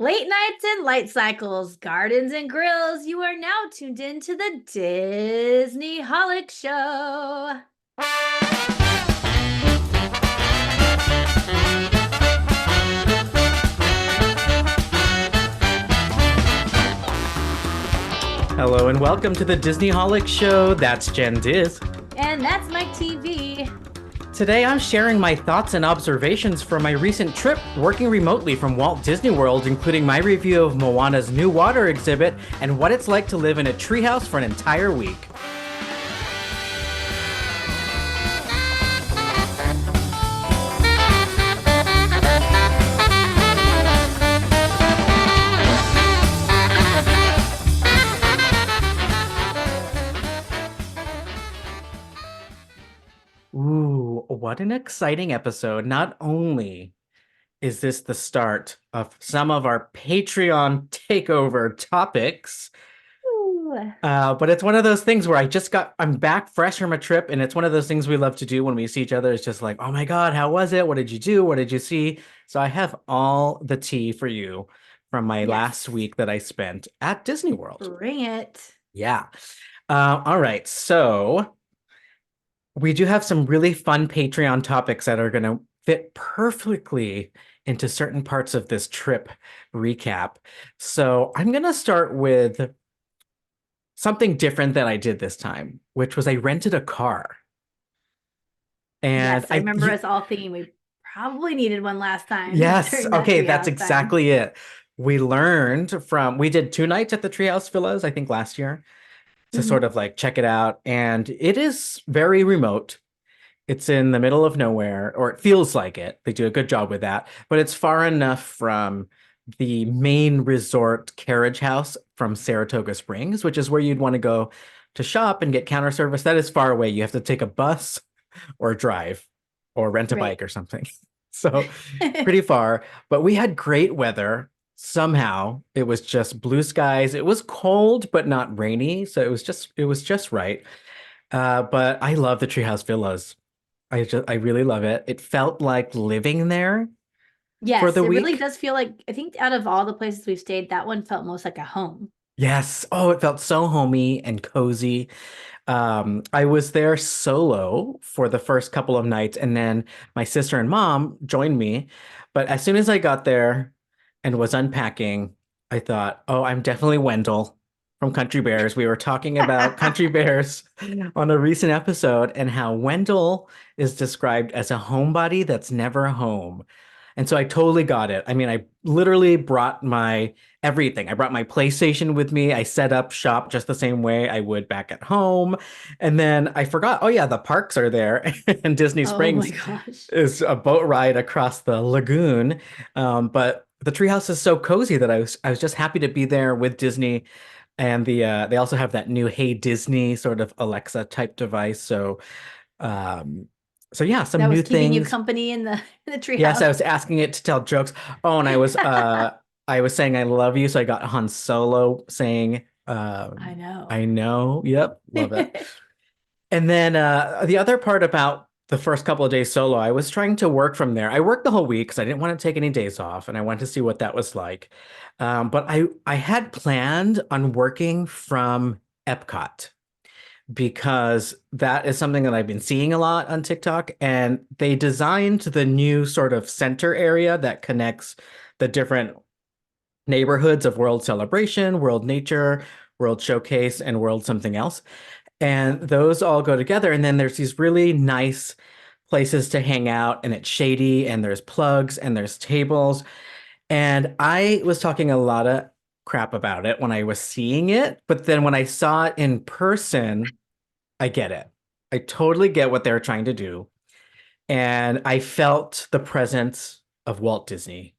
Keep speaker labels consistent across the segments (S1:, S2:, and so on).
S1: Late nights and light cycles, gardens and grills. You are now tuned in to the Disney Holic Show.
S2: Hello and welcome to the Disney Holic Show. That's Jen Diz.
S1: And that's Mike TV.
S2: Today I'm sharing my thoughts and observations from my recent trip working remotely from Walt Disney World, including my review of Moana's new water exhibit and what it's like to live in a treehouse for an entire week. Ooh, what an exciting episode. Not only is this the start of some of our Patreon takeover topics,
S1: Ooh.
S2: but it's one of those things where I'm back fresh from a trip, and it's one of those things we love to do when we see each other. It's just like, oh my God, how was it? What did you do? What did you see? So I have all the tea for you from my last week that I spent at Disney World.
S1: Bring it.
S2: Yeah. All right. So we do have some really fun Patreon topics that are going to fit perfectly into certain parts of this trip recap. So I'm going to start with something different than I did this time, which was I rented a car. And
S1: yes, I remember us all thinking we probably needed one last time.
S2: Yes. Okay, that's exactly it. We did 2 nights at the Treehouse Villas, I think last year, to sort of like check it out. And it is very remote. It's in the middle of nowhere, or it feels like it. They do a good job with that, but it's far enough from the main resort carriage house from Saratoga Springs, which is where you'd want to go to shop and get counter service. That is far away. You have to take a bus or drive or rent a bike or something. So pretty far, but we had great weather. Somehow it was just blue skies. It was cold, but not rainy. So it was just right. But I love the Treehouse Villas. I really love it. It felt like living there.
S1: Yes,
S2: for the week.
S1: It really does feel like, I think out of all the places we've stayed, that one felt most like a home.
S2: Yes. Oh, it felt so homey and cozy. I was there solo for the first couple of nights, and then my sister and mom joined me. But as soon as I got there and was unpacking, I thought, oh, I'm definitely Wendell from Country Bears. We were talking about Country Bears on a recent episode and how Wendell is described as a homebody that's never home. And so I totally got it. I mean, I literally brought my everything. I brought my PlayStation with me. I set up shop just the same way I would back at home. And then I forgot, oh yeah, the parks are there. And Disney Springs is a boat ride across the lagoon. But the treehouse is so cozy that I was just happy to be there with Disney. And they also have that new Hey Disney sort of Alexa type device. So yeah, some new things. That was
S1: keeping you company in the treehouse.
S2: Yes, I was asking it to tell jokes. Oh, and I was saying I love you, so I got Han Solo saying I know. Yep, love it. And then the other part about the first couple of days solo, I was trying to work from there. I worked the whole week because I didn't want to take any days off, and I wanted to see what that was like. But I had planned on working from Epcot, because that is something that I've been seeing a lot on TikTok, and they designed the new sort of center area that connects the different neighborhoods of World Celebration, World Nature, World Showcase, and World something else. And those all go together. And then there's these really nice places to hang out, and it's shady, and there's plugs, and there's tables. And I was talking a lot of crap about it when I was seeing it, but then when I saw it in person, I get it. I totally get what they're trying to do. And I felt the presence of Walt Disney.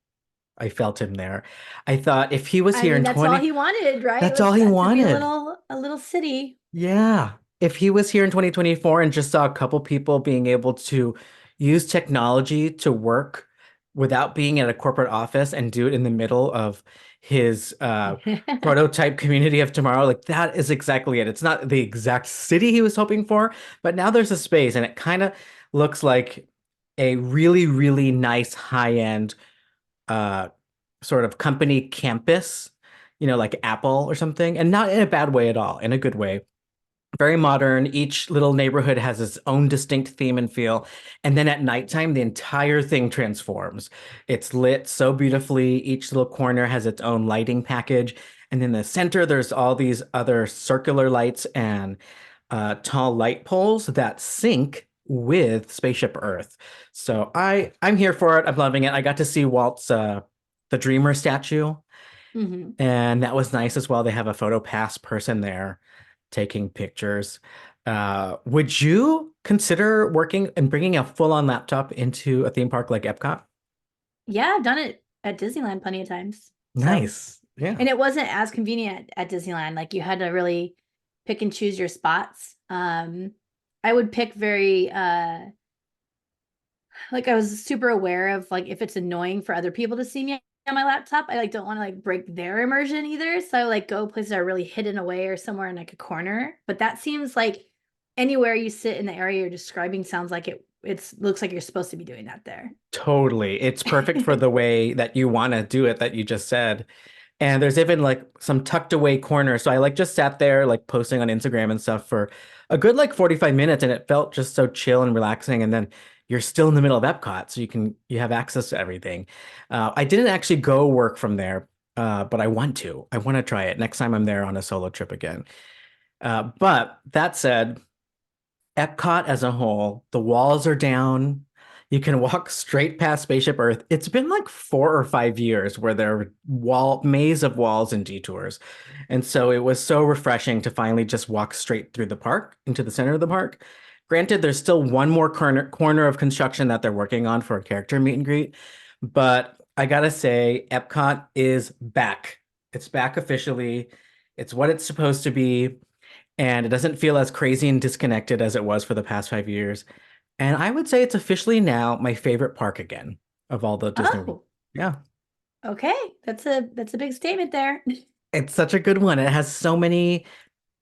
S2: I felt him there. I thought if he was here in 20...
S1: That's all he wanted, right?
S2: That's all he wanted.
S1: A little city.
S2: Yeah. If he was here in 2024 and just saw a couple people being able to use technology to work without being at a corporate office and do it in the middle of his prototype community of tomorrow, like that is exactly it. It's not the exact city he was hoping for, but now there's a space, and it kind of looks like a really, really nice high-end sort of company campus, like Apple or something, and not in a bad way at all, in a good way. Very modern. Each little neighborhood has its own distinct theme and feel. And then at nighttime, the entire thing transforms. It's lit so beautifully. Each little corner has its own lighting package. And in the center, there's all these other circular lights and tall light poles that sync with Spaceship Earth. So I'm here for it. I'm loving it. I got to see Walt's the Dreamer statue,
S1: Hmm.
S2: and that was nice as well. They have a photo pass person there taking pictures. Would you consider working and bringing a full-on laptop into a theme park like Epcot?
S1: Yeah, I've done it at Disneyland plenty of times. So,
S2: Nice. Yeah.
S1: and it wasn't as convenient at Disneyland. Like you had to really pick and choose your spots. I would pick very like I was super aware of like if it's annoying for other people to see me on my laptop, I like don't want to like break their immersion either. So I like go places that are really hidden away or somewhere in like a corner. But that seems like anywhere you sit in the area you're describing sounds like it looks like you're supposed to be doing that there.
S2: Totally. It's perfect for the way that you want to do it that you just said. And there's even like some tucked away corners. So I like just sat there like posting on Instagram and stuff for a good like 45 minutes, and it felt just so chill and relaxing. And then you're still in the middle of Epcot, so you have access to everything. I didn't actually go work from there, but I want to. I want to try it next time I'm there on a solo trip again. But that said, Epcot as a whole, the walls are down. You can walk straight past Spaceship Earth. It's been like 4 or 5 years where there are maze of walls and detours. And so it was so refreshing to finally just walk straight through the park into the center of the park. Granted, there's still one more corner of construction that they're working on for a character meet and greet. But I gotta say, Epcot is back. It's back officially. It's what it's supposed to be, and it doesn't feel as crazy and disconnected as it was for the past 5 years. And I would say it's officially now my favorite park again of all the Disney.
S1: Oh,
S2: Yeah,
S1: okay. That's a big statement there.
S2: it's such a good one. It has so many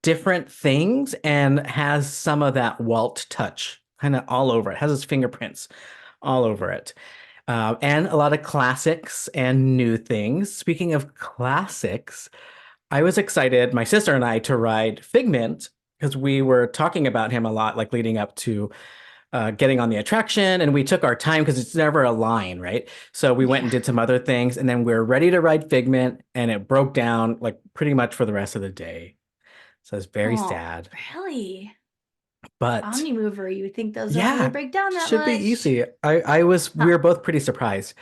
S2: different things and has some of that Walt touch kind of all over it. Has his fingerprints all over it. And a lot of classics and new things. Speaking of classics, I was excited, my sister and I, to ride Figment because we were talking about him a lot, like leading up to getting on the attraction. And we took our time because it's never a line, right? So we went and
S1: Yeah.
S2: did some other things. And then we are ready to ride Figment, and it broke down like pretty much for the rest of the day. So it's very
S1: Oh,
S2: sad.
S1: really?
S2: But
S1: Omni Mover, you would think those don't really
S2: yeah,
S1: break down that
S2: should be
S1: much?
S2: easy. We
S1: Huh.
S2: were both pretty surprised.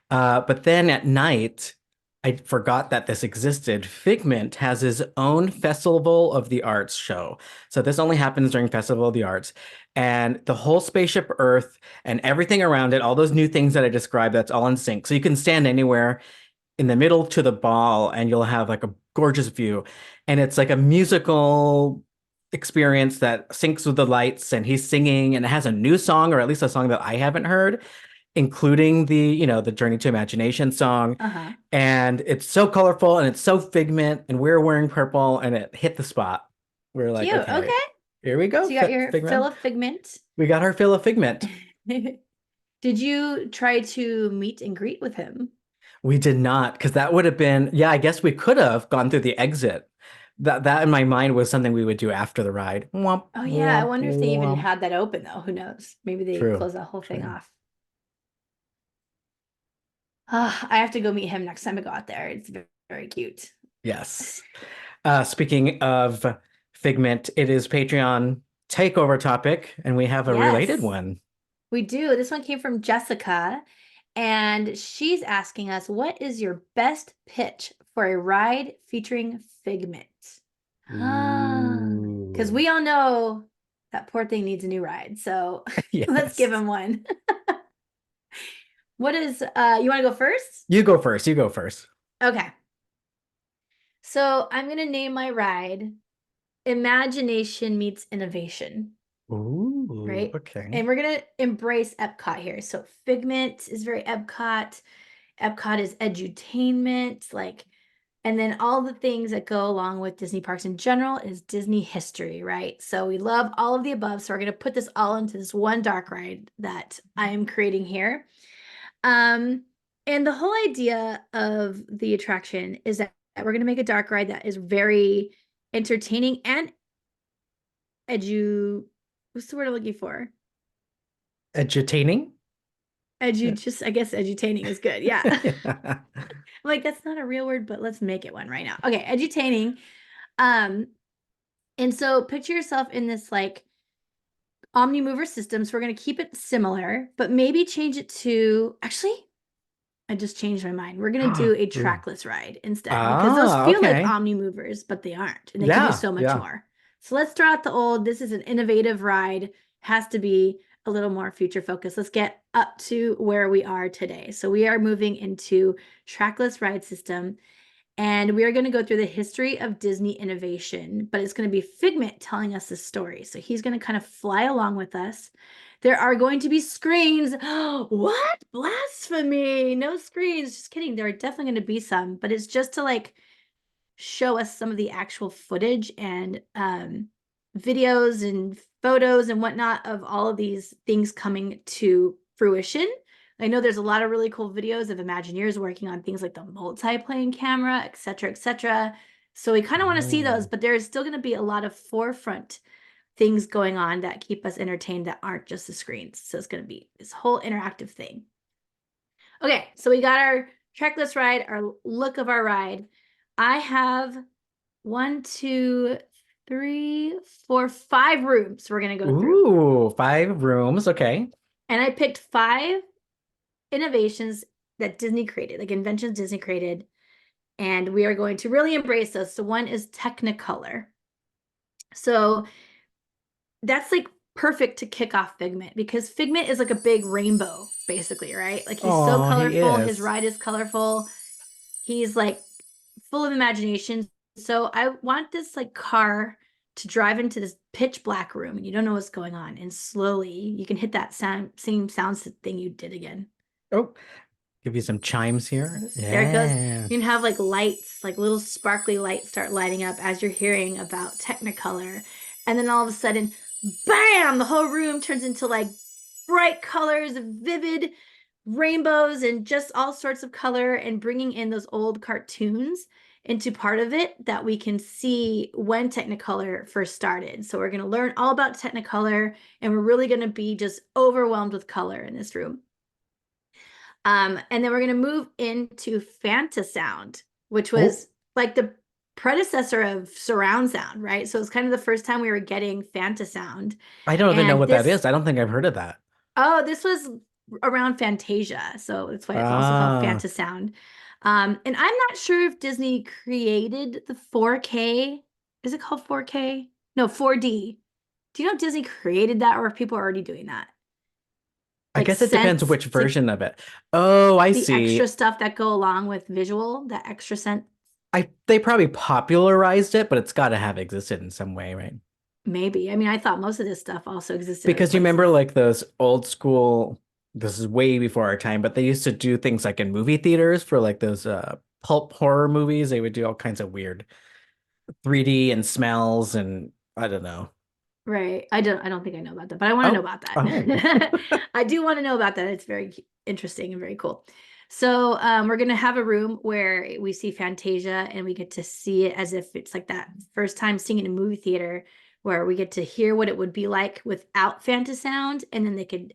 S2: But then at night, I forgot that this existed. Figment has his own Festival of the Arts show. So this only happens during Festival of the Arts. And the whole Spaceship Earth and everything around it, all those new things that I described, that's all in sync. So you can stand anywhere in the middle to the ball and you'll have like a gorgeous view. And it's like a musical experience that syncs with the lights, and he's singing, and it has a new song, or at least a song that I haven't heard, including the Journey to Imagination song.
S1: Uh-huh.
S2: And it's so colorful and it's so Figment, and we're wearing purple, and it hit the spot. We're like,
S1: Cute.
S2: okay,
S1: Okay.
S2: here we go,
S1: So you got your fill
S2: Figment.
S1: of Figment.
S2: We got our fill of Figment.
S1: Did you try to meet and greet with him?
S2: We did not, because that would have been, yeah, I guess we could have gone through the exit. That in my mind was something we would do after the ride. Womp,
S1: Oh yeah, I
S2: womp,
S1: wonder if they even
S2: womp.
S1: had that open though. Who knows? Maybe they
S2: True,
S1: closed that whole thing
S2: true.
S1: off. I have to go meet him next time I go out there. It's very, very cute.
S2: Yes. Speaking of Figment, it is Patreon takeover topic, and we have a related
S1: Yes,
S2: one.
S1: we do. This one came from Jessica, and she's asking us, what is your best pitch for a ride featuring Figment? Because
S2: Ooh.
S1: we all know that poor thing needs a new ride. So let's give
S2: Yes.
S1: him one. What is you want to go first?
S2: You go first. You go first.
S1: Okay. So I'm gonna name my ride Imagination Meets Innovation,
S2: Ooh,
S1: right?
S2: okay.
S1: And we're gonna embrace Epcot here. So Figment is very Epcot. Epcot is edutainment, like, and then all the things that go along with Disney parks in general is Disney history, right? So we love all of the above. So we're gonna put this all into this one dark ride that I am creating here. Um, And the whole idea of the attraction is that we're going to make a dark ride that is very entertaining and what's the word I'm looking for?
S2: Edutaining?
S1: I guess edutaining is good. Yeah. I'm like, that's not a real word, but let's make it one right now. Okay, edutaining. Um, and so picture yourself in this like omni-mover system. So we're going to keep it similar, but maybe change it to actually, I just changed my mind. We're going to do a
S2: Ooh.
S1: trackless ride instead because those
S2: Ah,
S1: feel like
S2: okay.
S1: omni-movers, but they aren't. And they can do
S2: Yeah,
S1: so much
S2: yeah.
S1: more. So let's throw out the old. This is an innovative ride. Has to be a little more future focused. Let's get up to where we are today. So we are moving into trackless ride system. And we are going to go through the history of Disney innovation, but it's going to be Figment telling us the story. So he's going to kind of fly along with us. There are going to be screens. What? Blasphemy. No screens. Just kidding. There are definitely going to be some, but it's just to like show us some of the actual footage and videos and photos and whatnot of all of these things coming to fruition. I know there's a lot of really cool videos of Imagineers working on things like the multi-plane camera, et cetera, et cetera. So we kind of want to see those,
S2: Oh.
S1: but there's still going to be a lot of forefront things going on that keep us entertained that aren't just the screens. So it's going to be this whole interactive thing. Okay, so we got our trackless ride, our look of our ride. I have 1, 2, 3, 4, 5 rooms we're going to go through.
S2: Ooh, 5 rooms. Okay.
S1: And I picked 5 innovations that Disney created, like inventions Disney created. And we are going to really embrace those. So one is Technicolor. So that's like perfect to kick off Figment because Figment is like a big rainbow, basically, right? Like he's so
S2: Oh, he
S1: colorful. His
S2: is.
S1: ride is colorful. He's like full of imagination. So I want this like car to drive into this pitch black room and you don't know what's going on. And slowly you can hit that same sound thing you did again.
S2: Oh, give you some chimes here.
S1: There it goes.
S2: Yeah.
S1: You can have like lights, like little sparkly lights start lighting up as you're hearing about Technicolor. And then all of a sudden, bam, the whole room turns into like bright colors, vivid rainbows, and just all sorts of color, and bringing in those old cartoons into part of it that we can see when Technicolor first started. So we're going to learn all about Technicolor, and we're really going to be just overwhelmed with color in this room. And then we're going to move into Fantasound, which
S2: Oh,
S1: was like the predecessor of surround sound, right? So it's kind of the first time we were getting Fantasound.
S2: I don't even know
S1: And
S2: what that
S1: this,
S2: is. I don't think I've heard of that.
S1: oh, this was around Fantasia. So that's why it's also called
S2: Ah,
S1: Fantasound. And I'm not sure if Disney created the 4K. Is it called 4K? No, 4D. Do you know if Disney created that or if people are already doing that?
S2: I
S1: Like
S2: guess it depends
S1: Sense,
S2: which
S1: it's like
S2: version of it. Oh, I
S1: the extra
S2: see.
S1: stuff that go along with visual, that extra sense.
S2: They probably popularized it, but it's got to have existed in some way, right?
S1: Maybe. I mean, I thought most of this stuff also existed other
S2: Because you remember
S1: places.
S2: like those old school, this is way before our time, but they used to do things like in movie theaters for like those pulp horror movies. They would do all kinds of weird 3D and smells and I don't know.
S1: Right. I don't think I know about that, but I want to know
S2: Oh,
S1: about
S2: oh.
S1: that. I do want to know about that. It's very interesting and very cool. So we're gonna have a room where we see Fantasia and we get to see it as if it's like that first time seeing it in a movie theater where we get to hear what it would be like without Fantasound, and then they could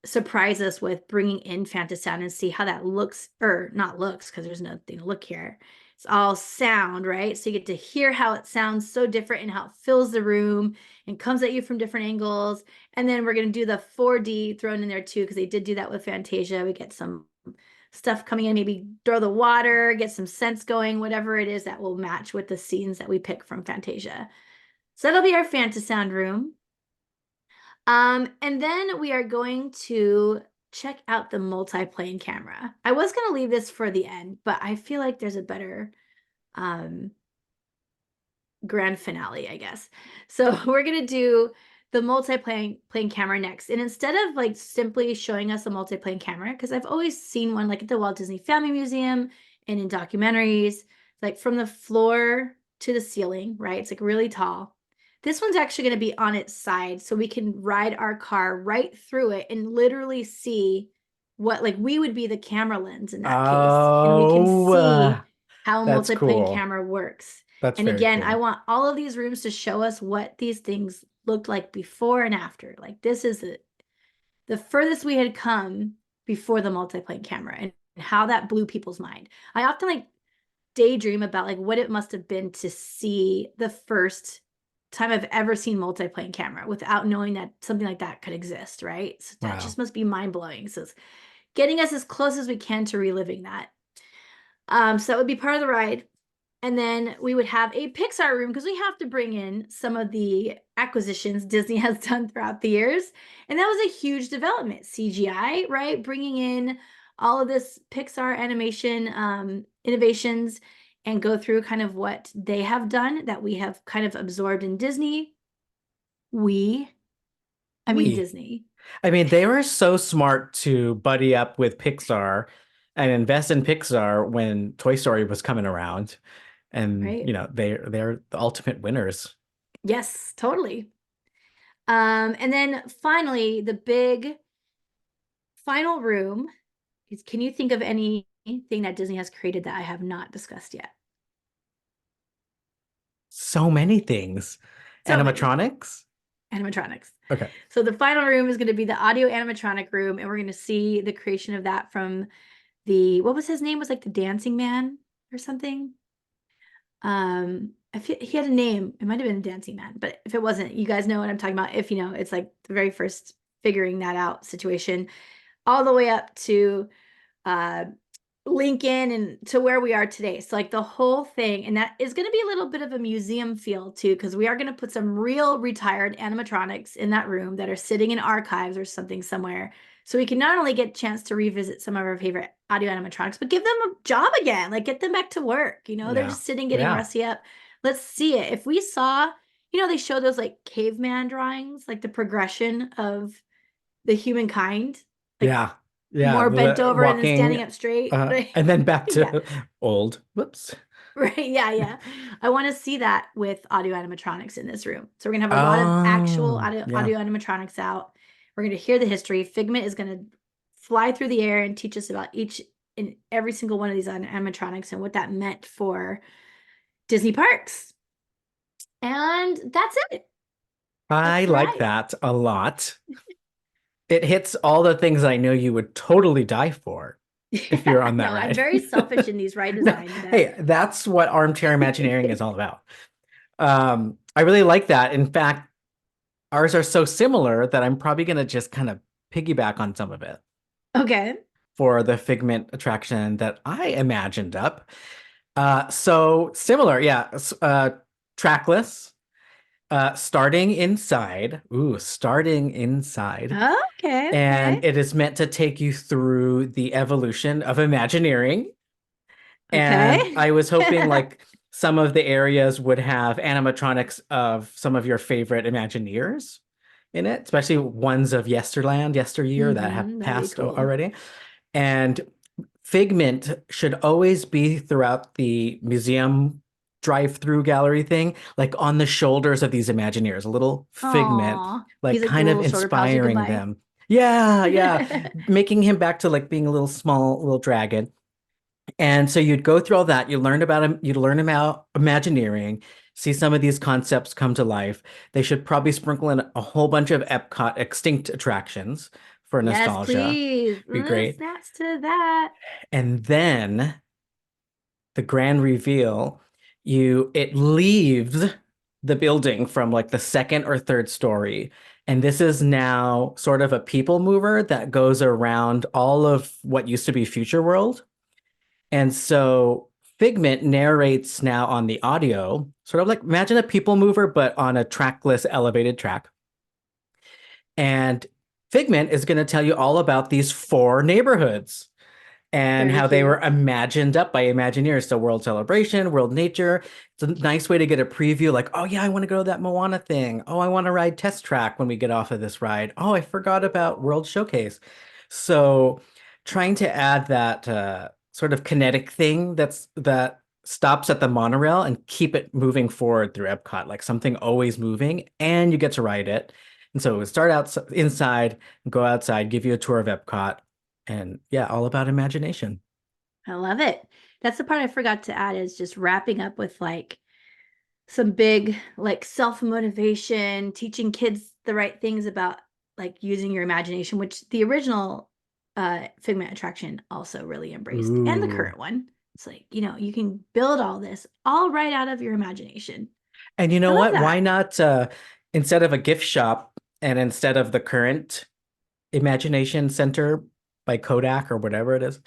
S1: surprise us with bringing in Fantasound and see how that looks, or not looks, because there's nothing to look here. It's all sound, right? So you get to hear how it sounds so different and how it fills the room and comes at you from different angles. And then we're going to do the 4D thrown in there too, because they did do that with Fantasia. We get some stuff coming in, maybe throw the water, get some sense going, whatever it is that will match with the scenes that we pick from Fantasia. So that'll be our Fantasound room. And then we are going to check out the multi-plane camera. I was going to leave this for the end, but I feel like there's a better um, grand finale, I guess. So we're going to do the multi-plane camera next. And instead of like simply showing us a multi-plane camera, because I've always seen one like at the Walt Disney Family Museum and in documentaries, like from the floor to the ceiling, right? It's like really tall. This one's actually going to be on its side so we can ride our car right through it and literally see what like we would be the camera lens in that case, and we can
S2: Oh,
S1: see how a
S2: that's
S1: multiplane
S2: cool.
S1: camera works.
S2: That's
S1: And
S2: very
S1: again, I
S2: cool.
S1: want all of these rooms to show us what these things looked like before and after. Like this is the furthest we had come before the multiplane camera and how that blew people's mind. I often like daydream about like what it must have been to see the first time I've ever seen multiplane camera without knowing that something like that could exist, right? So that
S2: Wow.
S1: just must be mind blowing. So it's getting us as close as we can to reliving that. So that would be part of the ride. And then we would have a Pixar room because we have to bring in some of the acquisitions Disney has done throughout the years. And that was a huge development. CGI, right? Bringing in all of this Pixar animation innovations and go through kind of what they have done that we have kind of absorbed in Disney. I mean
S2: We.
S1: Disney,
S2: I mean, they were so smart to buddy up with Pixar and invest in Pixar when Toy Story was coming around. And,
S1: right?
S2: they're the ultimate winners.
S1: Yes, totally. And then finally, the big final room is, can you think of anything that Disney has created that I have not discussed yet?
S2: So many things.
S1: So many
S2: Animatronics?
S1: animatronics.
S2: Okay.
S1: So the final room is going to be the audio animatronic room, and we're going to see the creation of that from what was his name? Was like the Dancing Man or something. If he had a name, it might have been Dancing Man, but if it wasn't, you guys know what I'm talking about. If you know, it's like the very first figuring that out situation, all the way up to uh Lincoln and to where we are today. So like the whole thing, and that is going to be a little bit of a museum feel too, because we are going to put some real retired animatronics in that room that are sitting in archives or something somewhere. So we can not only get a chance to revisit some of our favorite audio animatronics, but give them a job again, like get them back to work. They're
S2: Yeah.
S1: just sitting getting
S2: Yeah.
S1: rusty up. Let's see it. If we saw, they show those like caveman drawings, like the progression of the humankind, like
S2: Yeah. Yeah.
S1: more bent
S2: The
S1: over and then
S2: walking,
S1: standing up straight. Right?
S2: and then back
S1: Yeah.
S2: to old. Whoops.
S1: Right. Yeah. Yeah. I want to see that with audio animatronics in this room. So we're going to have a lot of actual
S2: Oh,
S1: audio
S2: yeah.
S1: animatronics out. We're going to hear the history. Figment is going to fly through the air and teach us about each and every single one of these animatronics and what that meant for Disney parks. And that's it. That's
S2: I
S1: the
S2: like
S1: ride.
S2: that a lot. It hits all the things I know you would totally die for if you're on that
S1: No, I'm
S2: ride.
S1: very selfish in these ride
S2: No,
S1: designs that
S2: hey, that's what armchair Imagineering is all about. I really like that. In fact, ours are so similar that I'm probably going to just kind of piggyback on some of it
S1: okay.
S2: for the Figment attraction that I imagined up. So similar, yeah. Trackless, starting inside. Ooh, starting inside.
S1: Okay.
S2: And
S1: Okay.
S2: it is meant to take you through the evolution of Imagineering. And
S1: Okay.
S2: I was hoping like some of the areas would have animatronics of some of your favorite Imagineers in it, especially ones of yesteryear that have
S1: That'd be
S2: passed
S1: cool.
S2: already. And Figment should always be throughout the museum drive-through gallery thing, like on the shoulders of these Imagineers, a little figment,
S1: Aw.
S2: like
S1: He's like the
S2: kind of
S1: little shoulder pads you can
S2: inspiring
S1: buy.
S2: them. Yeah, yeah. Making him back to like being a little small, little dragon. And so you'd go through all that. You learn about him. You'd learn about Imagineering, see some of these concepts come to life. They should probably sprinkle in a whole bunch of Epcot extinct attractions for
S1: Yes,
S2: nostalgia.
S1: please.
S2: Be great.
S1: Snaps to that.
S2: And then the grand reveal, it leaves the building from like the second or third story. And this is now sort of a people mover that goes around all of what used to be Future World. And so Figment narrates now on the audio, sort of like imagine a people mover, but on a trackless elevated track. And Figment is going to tell you all about these four neighborhoods and
S1: Very
S2: how they were
S1: cute.
S2: imagined up by Imagineers. So World Celebration, World Nature. It's a nice way to get a preview like, oh yeah, I want to go to that Moana thing. Oh, I want to ride Test Track when we get off of this ride. Oh, I forgot about World Showcase. So trying to add that sort of kinetic thing that stops at the monorail and keep it moving forward through Epcot, like something always moving, and you get to ride it. And so it would start out inside, go outside, give you a tour of Epcot, And yeah, all about imagination.
S1: I love it. That's the part I forgot to add is just wrapping up with like some big like self-motivation, teaching kids the right things about like using your imagination, which the original Figment attraction also really embraced, and the
S2: Ooh.
S1: current one. It's like, you can build all this all right out of your imagination.
S2: And you
S1: I
S2: know
S1: love
S2: what? Why
S1: that.
S2: not instead of a gift shop and instead of the current Imagination Center by Kodak or whatever it is,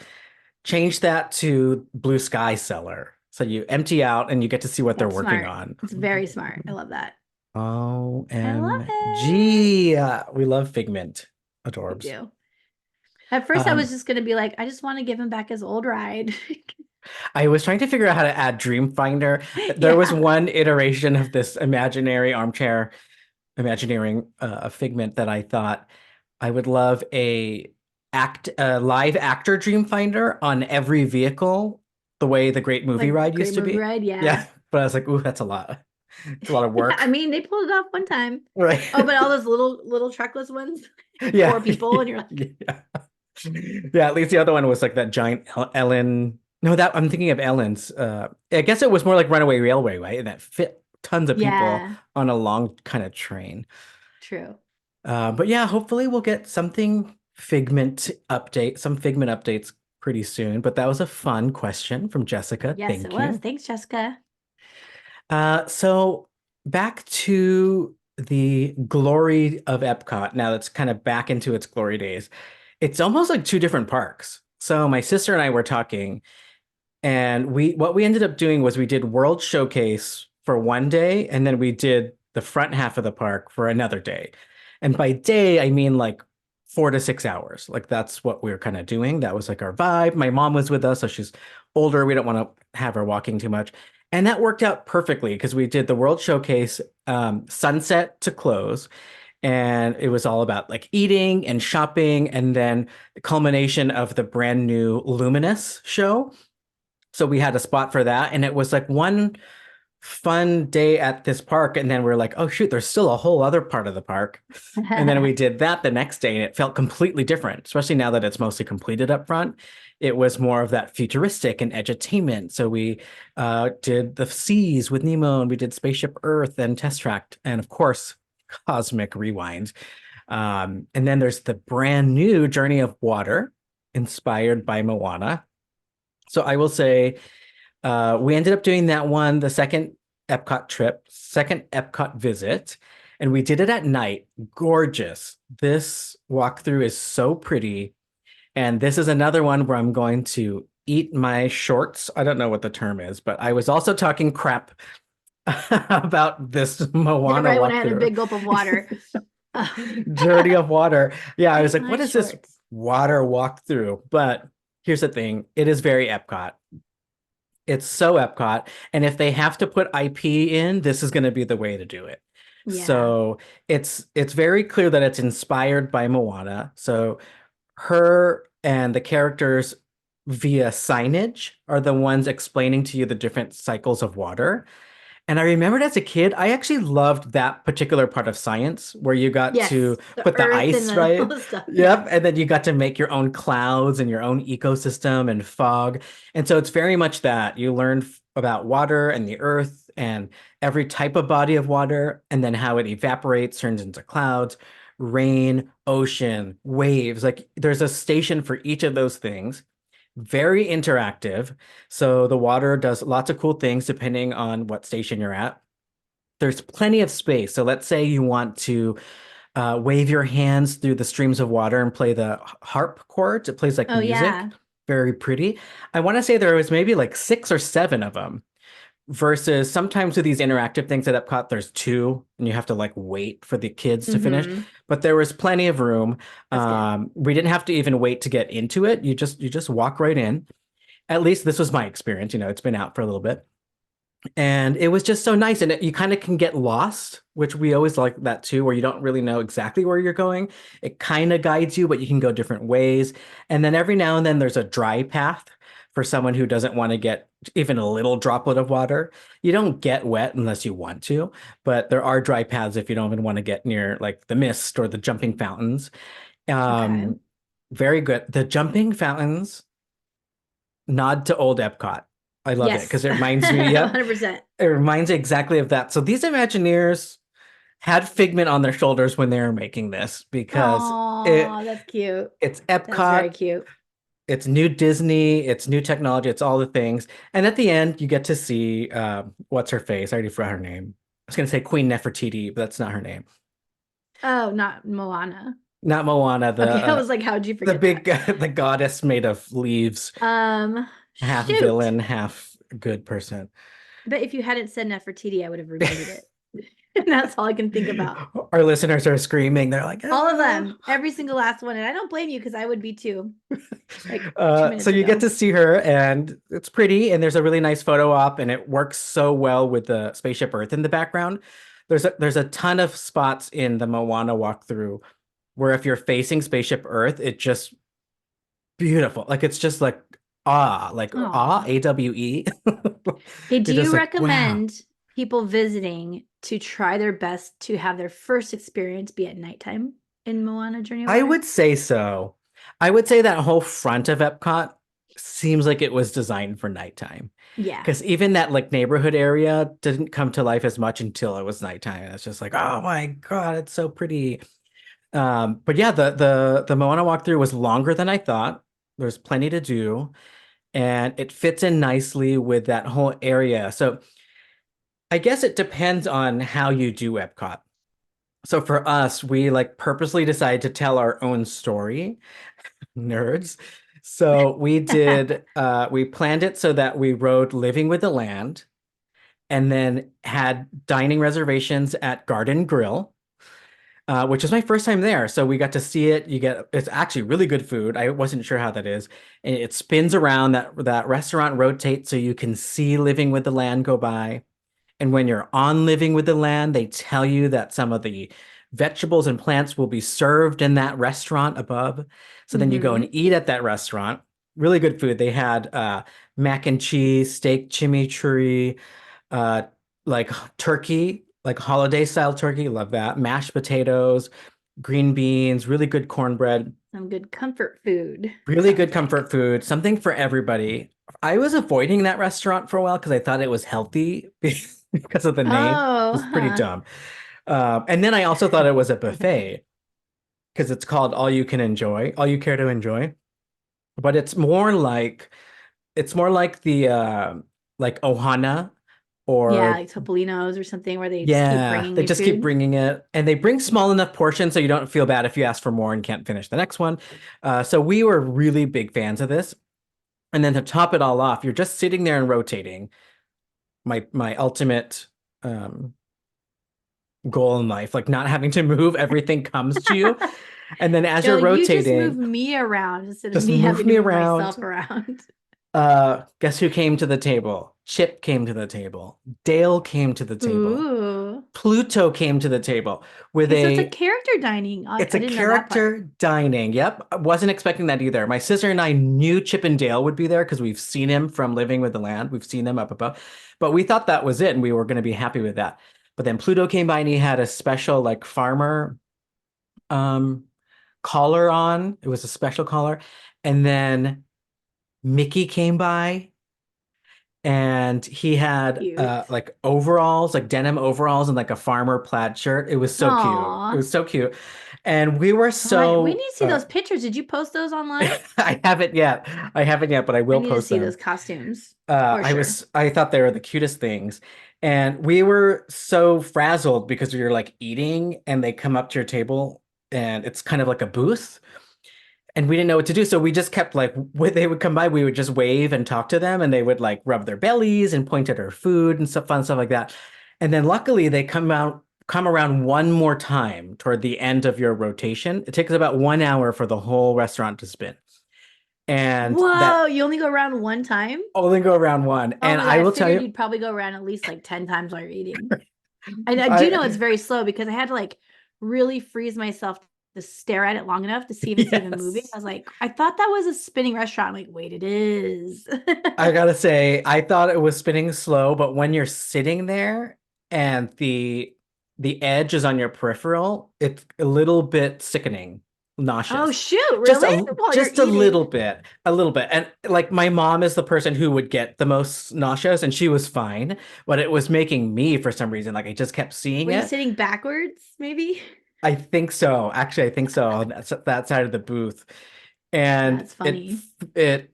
S2: change that to Blue Sky Cellar. So you empty out and you get to see what they're
S1: That's
S2: working
S1: smart.
S2: on.
S1: It's very smart. I love that. I love it.
S2: OMG. We love Figment.
S1: We
S2: Adorbs.
S1: do. At first, I was
S2: Um,
S1: just going to be like, I just want to give him back his old ride.
S2: I was trying to figure out how to add Dream Finder. There was
S1: Yeah.
S2: one iteration of this imaginary armchair Imagineering Figment that I thought I would love a live actor Dream Finder on every vehicle, the way the Great Movie
S1: Like
S2: Ride
S1: great
S2: used to
S1: movie
S2: be.
S1: ride.
S2: Yeah,
S1: Yeah.
S2: but I was like, ooh, that's a lot. It's a lot of
S1: Yeah. I
S2: work.
S1: mean, they pulled it off one time.
S2: Right.
S1: Oh, but all those little truckless ones,
S2: Yeah.
S1: four people, and you're like,
S2: Yeah. Yeah, at least the other one was like that giant Ellen. No, that I'm thinking of Ellen's. I guess it was more like Runaway Railway, right? And that fit tons of people
S1: yeah,
S2: on a long kind of train.
S1: true.
S2: But yeah, hopefully we'll get some Figment updates pretty soon. But that was a fun question from Jessica.
S1: Yes, it
S2: Thank
S1: was.
S2: you.
S1: Thanks, Jessica.
S2: So back to the glory of Epcot. Now that's kind of back into its glory days. It's almost like two different parks. So my sister and I were talking, and we ended up doing was we did World Showcase for one day, and then we did the front half of the park for another day. And by day, I mean like 4 to 6 hours. Like that's what we were kind of doing. That was like our vibe. My mom was with us, so she's older. We don't want to have her walking too much. And that worked out perfectly because we did the World Showcase sunset to close. And it was all about like eating and shopping, and then the culmination of the brand new Luminous show. So we had a spot for that. And it was like one fun day at this park. And then we are like, oh, shoot, there's still a whole other part of the park. And then we did that the next day, and it felt completely different, especially now that it's mostly completed up front. It was more of that futuristic and edutainment. So we did the seas with Nemo, and we did Spaceship Earth and Test Track, and of course, Cosmic Rewind. And then there's the brand new Journey of Water, inspired by Moana. So I will say we ended up doing that one, the second Epcot visit, and we did it at night. Gorgeous. This walkthrough is so pretty. And this is another one where I'm going to eat my shorts. I don't know what the term is, but I was also talking crap about this
S1: Yeah,
S2: Moana
S1: right when I had a
S2: walkthrough.
S1: big gulp of water.
S2: Journey of Water. Yeah, I was
S1: Eat
S2: like,
S1: my
S2: what is this
S1: shorts.
S2: water walkthrough? But here's the thing, it is very Epcot. It's so Epcot. And if they have to put IP in, this is going to be the way to do it.
S1: Yeah.
S2: So it's very clear that it's inspired by Moana. So her and the characters via signage are the ones explaining to you the different cycles of water. And I remembered as a kid, I actually loved that particular part of science where you got to
S1: Yes. The
S2: put the
S1: earth and
S2: ice,
S1: the all
S2: right?
S1: the stuff.
S2: Yep.
S1: Yeah.
S2: And then you got to make your own clouds and your own ecosystem and fog. And so it's very much that you learn about water and the earth and every type of body of water, and then how it evaporates, turns into clouds, rain, ocean, waves. Like there's a station for each of those things. Very interactive. So the water does lots of cool things depending on what station you're at. There's plenty of space. So let's say you want to wave your hands through the streams of water and play the harp chords. It plays like
S1: Oh
S2: music.
S1: yeah.
S2: Very pretty. I want to say there was maybe like 6 or 7 of them versus sometimes with these interactive things at Epcot, there's two and you have to like wait for the kids to finish.
S1: Mm-hmm.
S2: But there was plenty of room.
S1: That's good.
S2: We didn't have to even wait to get into it. You just walk right in. At least this was my experience. It's been out for a little bit. And it was just so nice. And you kind of can get lost, which we always like that too, where you don't really know exactly where you're going. It kind of guides you, but you can go different ways. And then every now and then there's a dry path for someone who doesn't want to get even a little droplet of water. You don't get wet unless you want to, but there are dry paths if you don't even want to get near like the mist or the jumping fountains.
S1: Okay.
S2: Um, Very good. The jumping fountains nod to old Epcot. I love it
S1: Yes,
S2: because it reminds me, yep,
S1: 100%.
S2: it reminds me exactly of that. So these Imagineers had Figment on their shoulders when they were making this because it
S1: Oh, that's cute.
S2: it's
S1: That's very
S2: Epcot,
S1: cute.
S2: it's new Disney, it's new technology, it's all the things. And at the end, you get to see what's her face? I already forgot her name. I was gonna say Queen Nefertiti, but that's not her name.
S1: Oh, not Moana.
S2: Not Moana,
S1: Okay, I was like, how'd you
S2: the
S1: forget
S2: big
S1: that?
S2: the goddess made of leaves, half
S1: Shoot.
S2: villain, half good person.
S1: But if you hadn't said Nefertiti, I would have remembered it. And that's all I can think about.
S2: Our listeners are screaming. They're like,
S1: All of
S2: ah.
S1: them, every single last one. And I don't blame you because I would be too, like 2
S2: So
S1: minutes
S2: you get
S1: ago.
S2: to see her, and it's pretty, and there's a really nice photo op, and it works so well with the spaceship Earth in the background. There's a ton of spots in the Moana walkthrough where if you're facing spaceship Earth, it just beautiful. Like it's just like
S1: Aw.
S2: AWE.
S1: Hey, do
S2: You're just
S1: you
S2: like, wow.
S1: recommend people visiting to try their best to have their first experience be at nighttime in Moana Journey of
S2: I
S1: Water?
S2: would say so. I would say that whole front of Epcot seems like it was designed for nighttime.
S1: Yeah.
S2: Because even that like neighborhood area didn't come to life as much until it was nighttime. It's just like, oh my God, it's so pretty. But yeah, the Moana walkthrough was longer than I thought. There's plenty to do, and it fits in nicely with that whole area. So I guess it depends on how you do Epcot. So for us, we like purposely decided to tell our own story, nerds. So we planned it so that we rode Living with the Land and then had dining reservations at Garden Grill, which is my first time there. So we got to see it. It's actually really good food. I wasn't sure how that is. And it spins around, that restaurant rotates so you can see Living with the Land go by. And when you're on Living with the Land, they tell you that some of the vegetables and plants will be served in that restaurant above. So then you go and
S1: Mm-hmm.
S2: eat at that restaurant. Really good food. They had mac and cheese, steak chimichurri, uh, like turkey, like holiday style turkey. Love that. Mashed potatoes, green beans, really good cornbread,
S1: Some good comfort food,
S2: really good
S1: sounds like.
S2: comfort food, something for everybody. I was avoiding that restaurant for a while because I thought it was healthy because of the name. It
S1: Oh,
S2: was pretty
S1: huh.
S2: dumb. And then I also thought it was a buffet because it's called All You Can Enjoy, All You Care to Enjoy. But it's more like the like Ohana
S1: Yeah,
S2: or
S1: like Topolino's or something where they just keep
S2: yeah,
S1: bringing
S2: they
S1: you
S2: just keep
S1: food.
S2: bringing it, and they bring small enough portions so you don't feel bad if you ask for more and can't finish the next one. So we were really big fans of this. And then to top it all off, you're just sitting there and rotating. My ultimate um, goal in life, like not having to move, everything comes to you. And then as
S1: Yo,
S2: you're
S1: you just move
S2: rotating,
S1: me around instead of
S2: just
S1: me
S2: move
S1: having to
S2: me
S1: move
S2: around.
S1: myself around.
S2: Guess who came to the table? Chip came to the table. Dale came to the table.
S1: Ooh.
S2: Pluto came to the table with
S1: Okay, so it's a
S2: a
S1: character dining.
S2: it's
S1: I
S2: a
S1: didn't know that part.
S2: character dining. Yep. I wasn't expecting that either. My sister and I knew Chip and Dale would be there because we've seen him from Living with the Land. We've seen them up above. But we thought that was it and we were going to be happy with that. But then Pluto came by and he had a special like farmer um collar on. It was a special collar. And then Mickey came by and he had
S1: Cute.
S2: like overalls, like denim overalls and like a farmer plaid shirt. It was so cute. It
S1: Aw.
S2: was so cute. And we were
S1: We need
S2: so
S1: to see those pictures. Did you post those online?
S2: I haven't yet. I haven't yet, but I
S1: I
S2: will
S1: need to
S2: post
S1: see those
S2: them.
S1: costumes for sure.
S2: I thought they were the cutest things. And we were so frazzled because we were like eating and they come up to your table and it's kind of like a booth and we didn't know what to do. So we just kept like when they would come by, we would just wave and talk to them and they would like rub their bellies and point at our food and stuff fun stuff like that. And then luckily they come around one more time toward the end of your rotation. It takes about 1 hour for the whole restaurant to spin. And
S1: Whoa,
S2: that
S1: you only go around one time?
S2: only go around one.
S1: Oh
S2: And
S1: my God,
S2: I
S1: I
S2: will tell
S1: figured
S2: you,
S1: you'd probably go around at least like 10 times while you're eating. I do know it's
S2: I
S1: very slow because I had to like really freeze myself to stare at it long enough to see if it's even moving. I
S2: yes.
S1: was like, I thought that was a spinning restaurant. I'm like, wait, it is.
S2: I gotta say, I thought it was spinning slow, but when you're sitting there and the edge is on your peripheral, it's a little bit sickening.
S1: Oh
S2: nauseous.
S1: shoot,
S2: Just
S1: really?
S2: a
S1: While you're
S2: just
S1: eating.
S2: a little bit. And like my mom is the person who would get the most nauseous, and she was fine, but it was making me for some reason like I just kept seeing
S1: Were you
S2: it.
S1: sitting backwards, maybe?
S2: I think so. Actually, I think so. On that side of the booth, and
S1: That's funny.
S2: it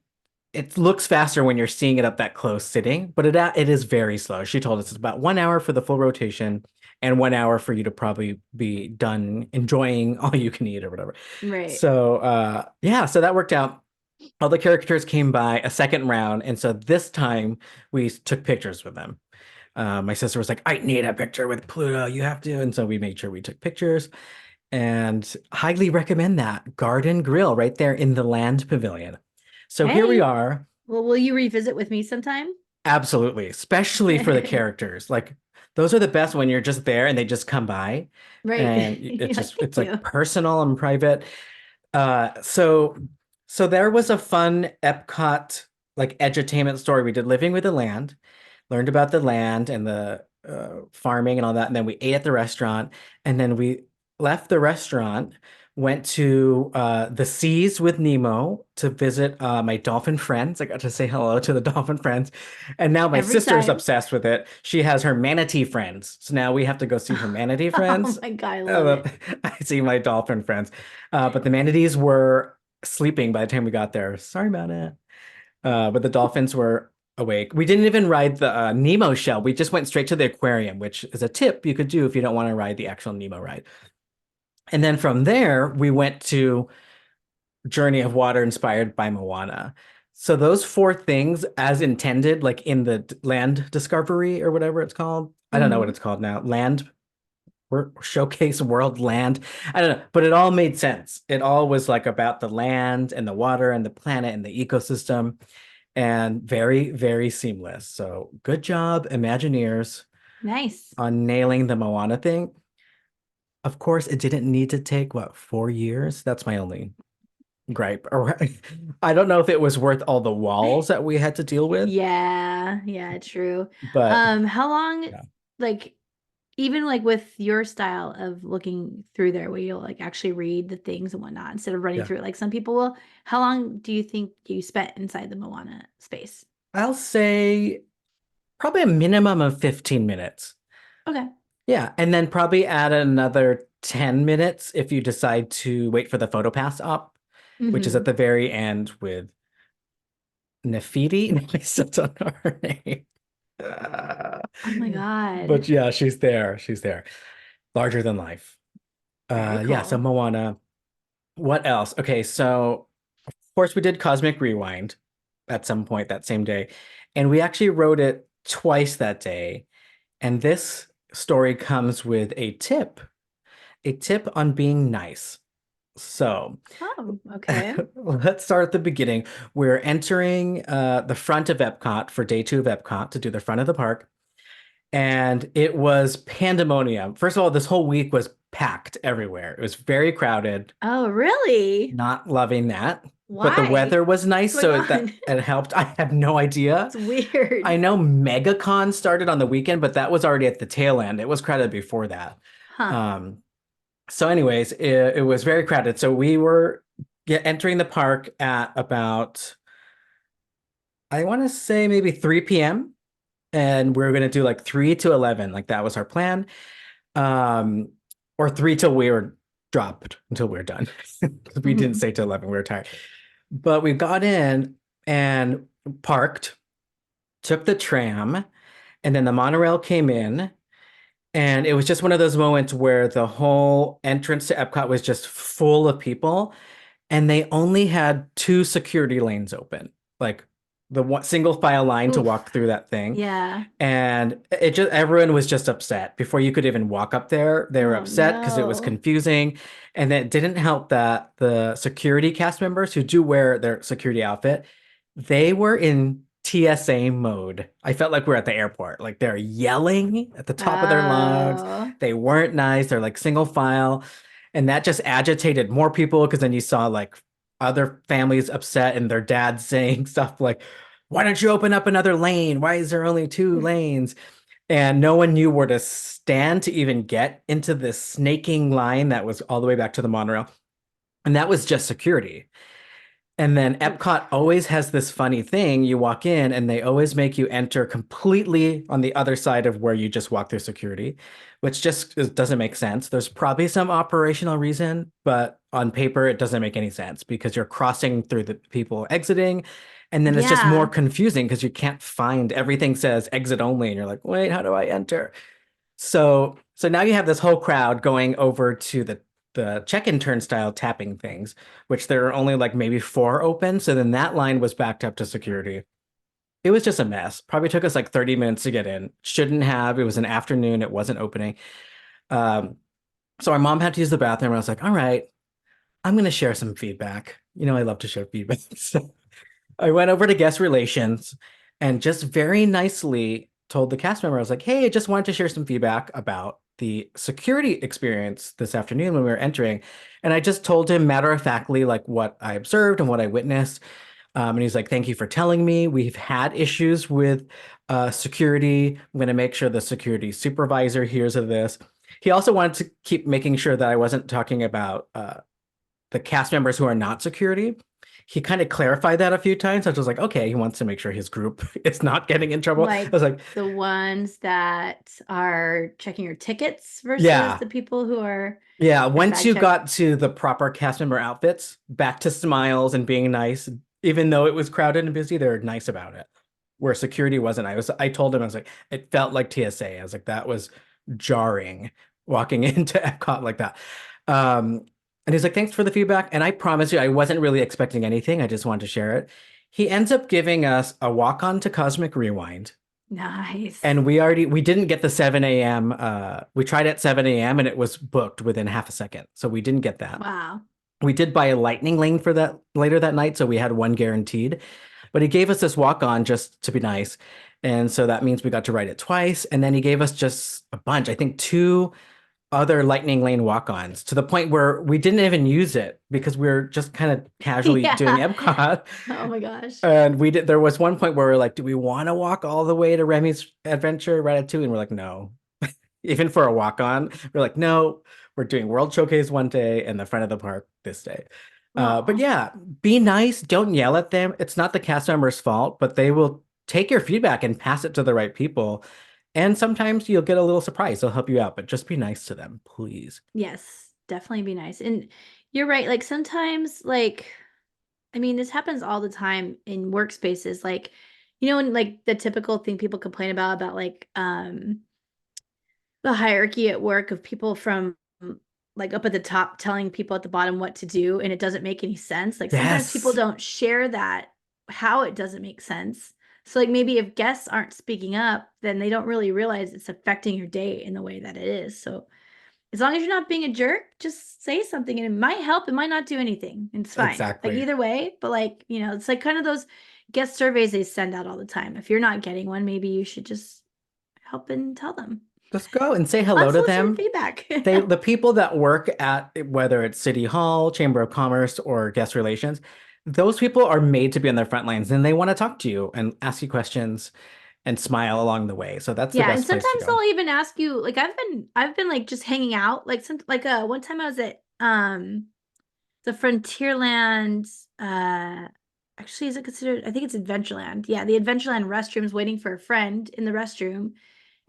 S2: it looks faster when you're seeing it up that close sitting, but it is very slow. She told us it's about 1 hour for the full rotation and 1 hour for you to probably be done enjoying all you can eat or whatever.
S1: Right.
S2: So yeah, so that worked out. All the characters came by a second round, and so this time we took pictures with them. My sister was like, I need a picture with Pluto. You have to. And so we made sure we took pictures and highly recommend that Garden Grill right there in the Land Pavilion. So here we
S1: Hey,
S2: are.
S1: well, will you revisit with me sometime?
S2: Absolutely, especially for the characters. Like those are the best when you're just there and they just come by
S1: Right.
S2: and
S1: You're like, thank
S2: it's like
S1: you.
S2: personal and private. So there was a fun Epcot like edutainment story. We did Living with the Land, learned about the land and the farming and all that, and then we ate at the restaurant, and then we left the restaurant, went to the seas with Nemo to visit my dolphin friends. I got to say hello to the dolphin friends, and now my
S1: Every
S2: sister's
S1: time.
S2: obsessed with it. She has her manatee friends, so now we have to go see her manatee
S1: Oh
S2: friends.
S1: my God, I love it.
S2: I see my dolphin friends. But the manatees were sleeping by the time we got there. Sorry about it. But the dolphins were awake. We didn't even ride the Nemo shell. We just went straight to the aquarium, which is a tip you could do if you don't want to ride the actual Nemo ride. And then from there, we went to Journey of Water inspired by Moana. So those four things, as intended, like in the land discovery or whatever it's called. I don't know what
S1: Hmm.
S2: it's called now. Land showcase world land. I don't know, but it all made sense. It all was like about the land and the water and the planet and the ecosystem and very, very seamless. So good job, Imagineers,
S1: Nice.
S2: on nailing the Moana thing. Of course, it didn't need to take, what, 4 years? That's my only gripe. Or I don't know if it was worth all the walls that we had to deal with,
S1: Yeah, yeah, true.
S2: but
S1: How long,
S2: yeah,
S1: like, even like with your style of looking through there, where you'll like actually read the things and whatnot instead of running
S2: yeah.
S1: through it like some people will, how long do you think you spent inside the Moana space?
S2: I'll say probably a minimum of 15 minutes.
S1: Okay.
S2: Yeah, and then probably add another 10 minutes if you decide to wait for the photo pass up, which is at
S1: Hmm.
S2: the very end with Nefidi. No, I still don't know her name.
S1: Oh my God.
S2: But yeah, she's there. She's there. Larger than life.
S1: Very
S2: Yeah, so
S1: cool.
S2: Moana. What else? Okay, so of course we did Cosmic Rewind at some point that same day. And we actually wrote it twice that day. And this story comes with a tip on being nice. So
S1: Oh, okay.
S2: let's start at the beginning. We're entering the front of Epcot for day 2 of Epcot to do the front of the park. And it was pandemonium. First of all, this whole week was packed everywhere. It was very crowded.
S1: Oh, really?
S2: Not loving that. But the
S1: Why?
S2: weather was nice,
S1: What's going
S2: so
S1: on?
S2: that it helped. I have no idea.
S1: It's weird.
S2: I know MegaCon started on the weekend, but that was already at the tail end. It was crowded before that.
S1: Huh.
S2: Um, so anyways, it was very crowded. So we were entering the park at about, I want to say maybe 3 p.m. And we're going to do like 3 to 11. Like that was our plan. Um, or 3 till we were dropped until we were done. We didn't stay till 11. We were tired. But we got in and parked, took the tram, and then the monorail came in. And it was just one of those moments where the whole entrance to Epcot was just full of people, and they only had 2 security lanes open, like the one single file line to
S1: Oof.
S2: walk through that thing.
S1: Yeah.
S2: And it just everyone was just upset. Before you could even walk up there, they were
S1: Oh
S2: upset because it was
S1: no.
S2: confusing. And it didn't help that the security cast members who do wear their security outfit, they were in TSA mode. I felt like we are at the airport. Like they're yelling at the top of their lungs.
S1: Oh.
S2: They weren't nice. They're like single file. And that just agitated more people because then you saw like other families upset and their dads saying stuff like, why don't you open up another lane? Why is there only 2 lanes? And no one knew where to stand to even get into this snaking line that was all the way back to the monorail. And that was just security. And then Epcot
S1: Oof.
S2: always has this funny thing. You walk in and they always make you enter completely on the other side of where you just walk through security, which doesn't make sense. There's probably some operational reason, but on paper, it doesn't make any sense because you're crossing through the people exiting. And then it's just more
S1: Yeah.
S2: confusing because you can't find everything says exit only. And you're like, wait, how do I enter? So now you have this whole crowd going over to the check-in turnstile tapping things, which there are only like maybe four open. So then that line was backed up to security. It was just a mess. Probably took us like 30 minutes to get in. Shouldn't have. It was an afternoon. It wasn't opening. Um, so our mom had to use the bathroom. I was like, all right, I'm going to share some feedback. I love to share feedback. So I went over to guest relations and just very nicely told the cast member, I was like, hey, I just wanted to share some feedback about the security experience this afternoon when we were entering. And I just told him matter of factly, like what I observed and what I witnessed. And he's like, thank you for telling me. We've had issues with security. I'm going to make sure the security supervisor hears of this. He also wanted to keep making sure that I wasn't talking about the cast members who are not security. He kind of clarified that a few times. I was like, okay, he wants to make sure his group is not getting in trouble. I
S1: Like
S2: was like,
S1: the ones that are checking your tickets versus
S2: yeah,
S1: the people who are
S2: yeah.
S1: like
S2: Once
S1: bag
S2: you
S1: check.
S2: got to the proper cast member outfits, back to smiles and being nice, even though it was crowded and busy, they're nice about it. Where security wasn't. I told him, I was like, it felt like TSA. I was like, that was jarring walking into Epcot like that. Um, and he's like, thanks for the feedback. And I promise you, I wasn't really expecting anything. I just wanted to share it. He ends up giving us a walk on to Cosmic Rewind.
S1: Nice.
S2: And we didn't get the 7 a.m. We tried at 7 a.m. and it was booked within half a second. So we didn't get that.
S1: Wow.
S2: We did buy a lightning lane for that later that night, so we had one guaranteed. But he gave us this walk on just to be nice. And so that means we got to ride it twice. And then he gave us just a bunch, I think two other lightning lane walk-ons to the point where we didn't even use it because we were just kind of casually doing
S1: Yeah.
S2: Epcot.
S1: Oh my gosh.
S2: And there was one point where we are like, do we want to walk all the way to Remy's Adventure Ratatouille? And we're like, no. Even for a walk-on, we're like, no, we're doing World Showcase one day and the front of the park this day. But
S1: Oh,
S2: yeah, be nice. Don't yell at them. It's not the cast member's fault, but they will take your feedback and pass it to the right people. And sometimes you'll get a little surprise. They'll help you out, but just be nice to them, please.
S1: yes, definitely be nice. And you're right. Like sometimes, like, I mean, this happens all the time in workspaces. Like, and like the typical thing people complain about like the hierarchy at work of people from like up at the top telling people at the bottom what to do, and it doesn't make any sense. Like sometimes people
S2: Yes,
S1: don't share that how it doesn't make sense. So like maybe if guests aren't speaking up, then they don't really realize it's affecting your day in the way that it is. So as long as you're not being a jerk, just say something and it might help. It might not do anything. It's fine. Like
S2: exactly.
S1: either way, but like, it's like kind of those guest surveys they send out all the time. If you're not getting one, maybe you should just help and tell them.
S2: Just go and say hello to
S1: Unsolicited
S2: them.
S1: feedback.
S2: The people that work at whether it's City Hall, Chamber of Commerce, or guest relations, those people are made to be on their front lines and they want to talk to you and ask you questions and smile along the way. So that's the
S1: Yeah, and
S2: best place to
S1: sometimes
S2: go.
S1: they'll even ask you, like I've been like just hanging out. Like one time I was at the Frontierland actually is it considered, I think it's Adventureland. Yeah, the Adventureland restrooms waiting for a friend in the restroom.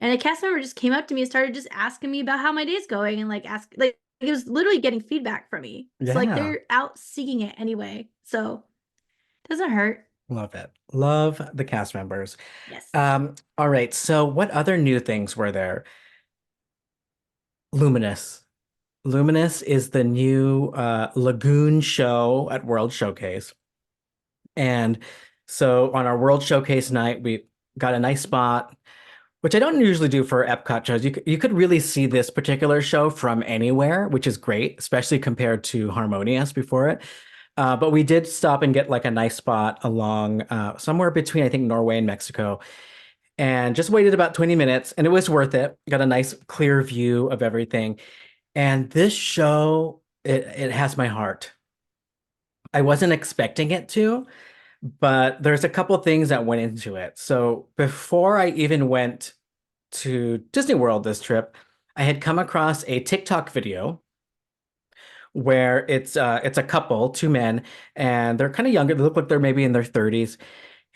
S1: And a cast member just came up to me and started just asking me about how my day's going and like ask like it was literally getting feedback from me. So like
S2: Yeah,
S1: they're out seeking it anyway. So it doesn't hurt.
S2: love it. Love the cast members.
S1: Yes.
S2: All right. So what other new things were there? Luminous. Luminous is the new Lagoon show at World Showcase. And so on our World Showcase night, we got a nice spot, which I don't usually do for Epcot shows. You could really see this particular show from anywhere, which is great, especially compared to Harmonious before it. But we did stop and get like a nice spot along somewhere between, I think, Norway and Mexico, and just waited about 20 minutes, and it was worth it. Got a nice clear view of everything. And this show, it has my heart. I wasn't expecting it to, but there's a couple things that went into it. So before I even went to Disney World this trip, I had come across a TikTok video where it's a couple, two men, and they're kind of younger. They look like they're maybe in their 30s.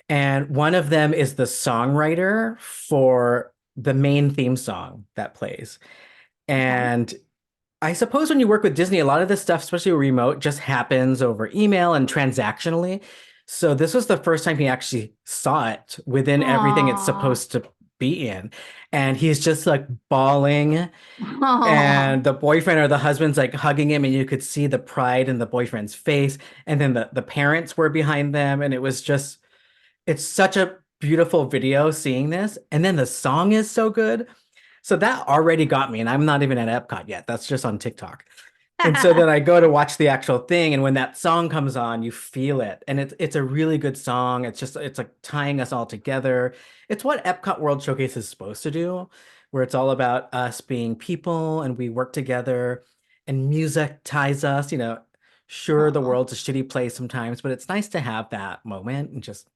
S2: And one of them is the songwriter for the main theme song that plays.
S1: Okay.
S2: And I suppose when you work with Disney, a lot of this stuff, especially remote, just happens over email and transactionally. So this was the first time he actually saw it within everything it's
S1: Aw.
S2: supposed to be in. And he's just like bawling.
S1: Aw.
S2: And the boyfriend or the husband's like hugging him, and you could see the pride in the boyfriend's face. And then the parents were behind them. And it was just, it's such a beautiful video seeing this. And then the song is so good. So that already got me, and I'm not even at Epcot yet. That's just on TikTok. And so then I go to watch the actual thing, and when that song comes on, you feel it. And it's a really good song. It's like tying us all together. It's what Epcot World Showcase is supposed to do, where it's all about us being people and we work together and music ties us, Sure, the
S1: Aw.
S2: world's a shitty place sometimes, but it's nice to have that moment and just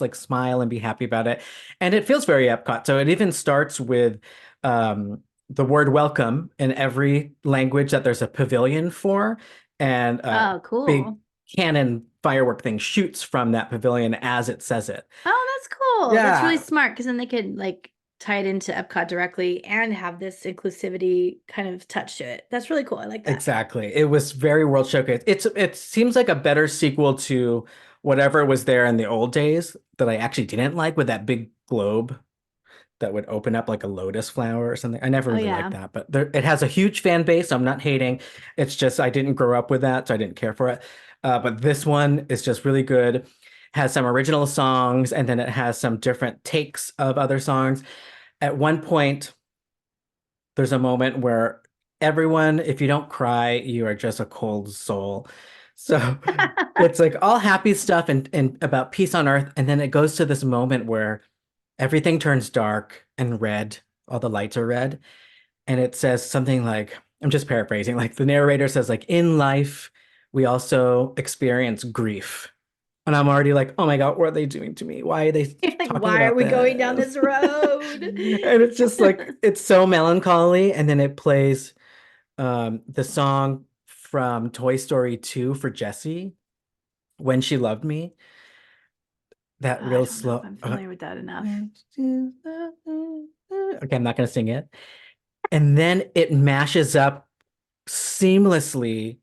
S2: like smile and be happy about it. And it feels very Epcot. So it even starts with the word welcome in every language that there's a pavilion for. And
S1: Oh,
S2: big
S1: cool.
S2: cannon firework thing shoots from that pavilion as it says it.
S1: Oh, that's cool. That's really
S2: Yeah,
S1: smart because then they could like tie it into Epcot directly and have this inclusivity kind of touch to it. That's really cool. I like that.
S2: exactly. It was very World Showcase. It seems like a better sequel to whatever was there in the old days that I actually didn't like with that big globe that would open up like a lotus flower or something. I never
S1: Oh
S2: really liked
S1: yeah.
S2: that, but it has a huge fan base. So I'm not hating. It's just I didn't grow up with that, so I didn't care for it. But this one is just really good. Has some original songs, and then it has some different takes of other songs. At one point, there's a moment where everyone, if you don't cry, you are just a cold soul. So it's like all happy stuff and about peace on earth, and then it goes to this moment where everything turns dark and red. All the lights are red. And it says something like, I'm just paraphrasing, like the narrator says, like, in life, we also experience grief. And I'm already like, oh my God, what are they doing to me? Why are they
S1: You're like,
S2: talking
S1: why are
S2: about
S1: we going down
S2: this?
S1: this road?
S2: And it's just like, it's so melancholy. And then it plays the song from Toy Story 2 for Jessie, When She Loved Me. That
S1: I
S2: real
S1: don't know if
S2: slow.
S1: I'm familiar with that enough.
S2: Okay, I'm not going to sing it. And then it mashes up seamlessly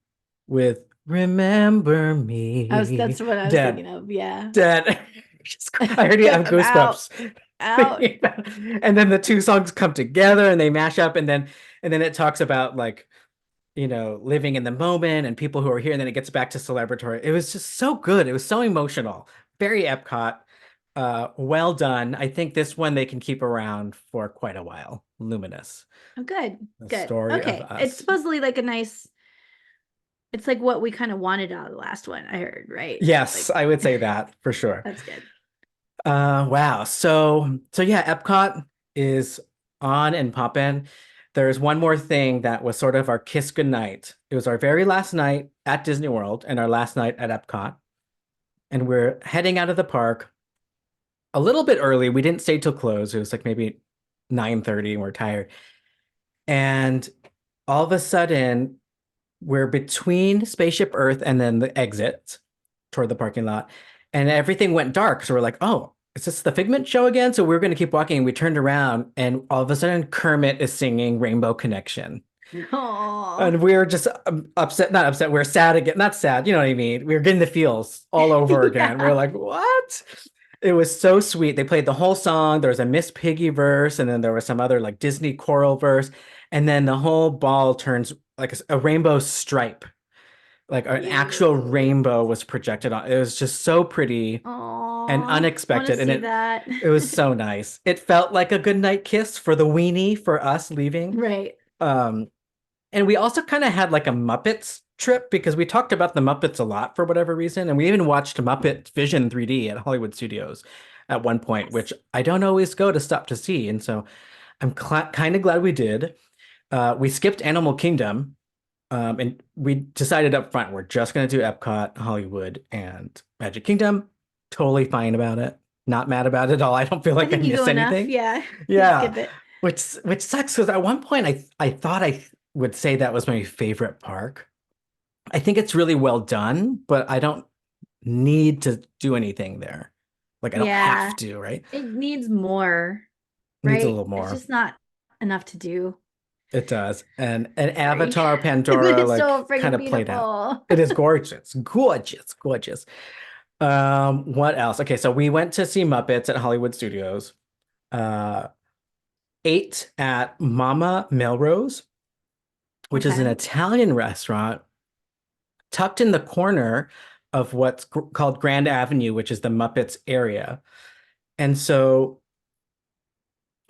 S2: with Remember Me.
S1: That's what I was
S2: Dead,
S1: thinking of. Yeah.
S2: dead. I already have
S1: I'm out.
S2: goosebumps.
S1: Out.
S2: And then the two songs come together and they mash up, and then it talks about like, living in the moment and people who are here, and then it gets back to celebratory. It was just so good. It was so emotional. Very Epcot. Well done. I think this one they can keep around for quite a while. Luminous.
S1: Oh, good.
S2: The
S1: Good.
S2: story of
S1: Okay. It's
S2: us.
S1: supposedly like a nice, it's like what we kind of wanted out of the last one, I heard, right?
S2: Yes,
S1: Like,
S2: I would say that for sure.
S1: that's good.
S2: Wow. So yeah, Epcot is on and poppin'. There's one more thing that was sort of our kiss goodnight. It was our very last night at Disney World and our last night at Epcot. And we're heading out of the park a little bit early. We didn't stay till close. It was like maybe 9:30 and we're tired. And all of a sudden, we're between Spaceship Earth and then the exit toward the parking lot. And everything went dark. So we're like, oh, is this the Figment show again? So we are going to keep walking. And we turned around and all of a sudden Kermit is singing Rainbow Connection.
S1: Oh,
S2: And we were just upset, not upset. We are sad again, not sad. You know what I mean? We were getting the feels all over again. We are
S1: yeah.
S2: like, what? It was so sweet. They played the whole song. There was a Miss Piggy verse, and then there was some other like Disney choral verse. And then the whole ball turns like a rainbow stripe, like an actual
S1: Cute.
S2: rainbow was projected on. It was just so pretty and
S1: Oh, I want to
S2: unexpected. And
S1: see
S2: it
S1: that.
S2: it was so nice. It felt like a good night kiss for the weenie for us leaving.
S1: Right.
S2: Um, and we also kind of had like a Muppets trip because we talked about the Muppets a lot for whatever reason. And we even watched Muppet Vision 3D at Hollywood Studios at one point,
S1: Yes.
S2: which I don't always go to stop to see. And so I'm kind of glad we did. We skipped Animal Kingdom, and we decided up front we're just going to do Epcot, Hollywood, and Magic Kingdom. Totally fine about it. Not mad about it at all. I don't feel
S1: I
S2: like I
S1: think you go
S2: miss
S1: enough.
S2: anything.
S1: Yeah. You
S2: Yeah,
S1: skip it.
S2: which sucks because at one point I thought would say that was my favorite park. I think it's really well done, but I don't need to do anything there. Like I don't have
S1: Yeah,
S2: to, right?
S1: it needs more,
S2: Needs a
S1: right?
S2: little
S1: It's
S2: more.
S1: just not enough to do.
S2: It does. And
S1: Sorry.
S2: Avatar
S1: But
S2: Pandora
S1: it's
S2: like
S1: so
S2: kind
S1: freaking
S2: of played out.
S1: beautiful.
S2: It is gorgeous. Gorgeous. Gorgeous. What else? Okay, so we went to see Muppets at Hollywood Studios. Uh, ate at Mama Melrose, which is an
S1: Okay.
S2: Italian restaurant tucked in the corner of what's called Grand Avenue, which is the Muppets area. And so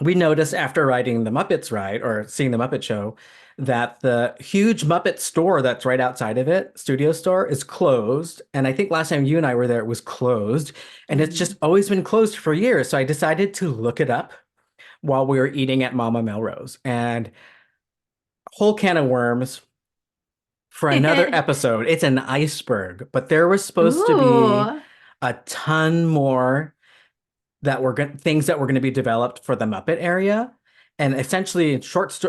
S2: we noticed after riding the Muppets ride or seeing the Muppet Show that the huge Muppet store that's right outside of it, Studio Store, is closed. And I think last time you and I were there, it was closed. And it's just
S1: Mhm.
S2: always been closed for years. So I decided to look it up while we were eating at Mama Melrose. And whole can of worms for another episode. It's an iceberg, but there was supposed to be
S1: Ooh.
S2: a ton more that were things that were going to be developed for the Muppet area. And essentially,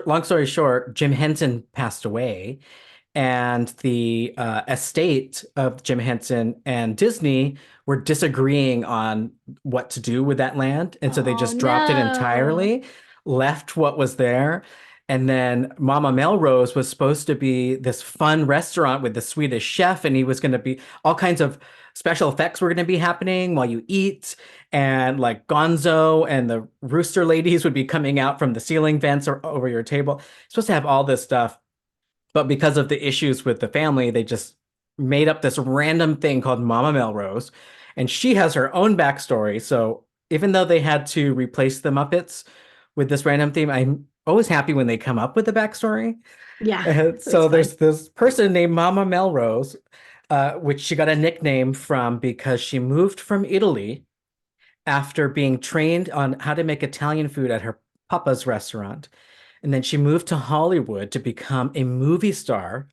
S2: long story short, Jim Henson passed away, and the estate of Jim Henson and Disney were disagreeing on what to do with that land. And so they
S1: Oh
S2: just dropped it
S1: no.
S2: entirely, left what was there. And then Mama Melrose was supposed to be this fun restaurant with the Swedish chef, and he was going to be all kinds of special effects were going to be happening while you eat. And like Gonzo and the rooster ladies would be coming out from the ceiling vents or over your table. Supposed to have all this stuff. But because of the issues with the family, they just made up this random thing called Mama Melrose. And she has her own backstory. So even though they had to replace the Muppets with this random theme, I'm always happy when they come up with a backstory.
S1: Yeah,
S2: And
S1: it's always
S2: so
S1: fun.
S2: there's this person named Mama Melrose, which she got a nickname from because she moved from Italy after being trained on how to make Italian food at her papa's restaurant. And then she moved to Hollywood to become a movie star.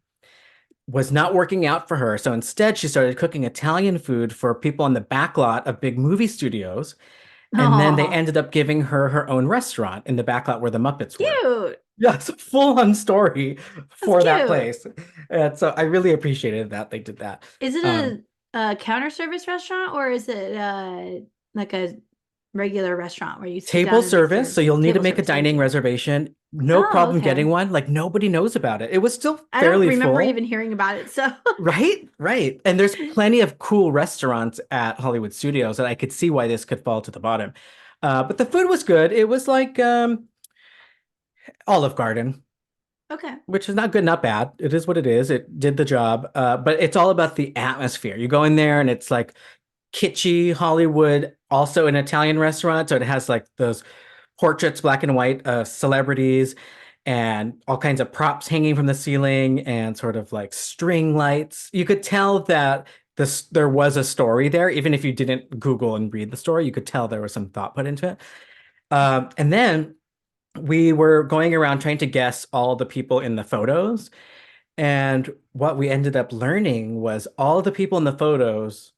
S2: Was not working out for her. So instead, she started cooking Italian food for people on the back lot of big movie studios. And then they
S1: Oh,
S2: ended up giving her her own restaurant in the back lot where the Muppets were.
S1: cute.
S2: Yeah, it's a full-on story
S1: That's
S2: for that
S1: cute.
S2: place. And so I really appreciated that they did that.
S1: Is it
S2: Um,
S1: a counter service restaurant or is it like a regular restaurant where you sit
S2: Table
S1: down and they
S2: service,
S1: serve
S2: so you'll need to
S1: table
S2: make a
S1: service? Thank
S2: dining
S1: you.
S2: reservation. No
S1: Oh,
S2: problem
S1: okay.
S2: getting one. Like nobody knows about it. It was still
S1: I don't
S2: fairly
S1: remember
S2: full.
S1: even hearing about it. So,
S2: Right, right. And there's plenty of cool restaurants at Hollywood Studios that I could see why this could fall to the bottom. But the food was good. It was like Olive Garden,
S1: okay.
S2: which is not good, not bad. It is what it is. It did the job. But it's all about the atmosphere. You go in there and it's like kitschy Hollywood, also an Italian restaurant. So it has like those portraits, black and white, of celebrities and all kinds of props hanging from the ceiling and sort of like string lights. You could tell that there was a story there, even if you didn't Google and read the story, you could tell there was some thought put into it. And then we were going around trying to guess all the people in the photos. And what we ended up learning was all the people in the photos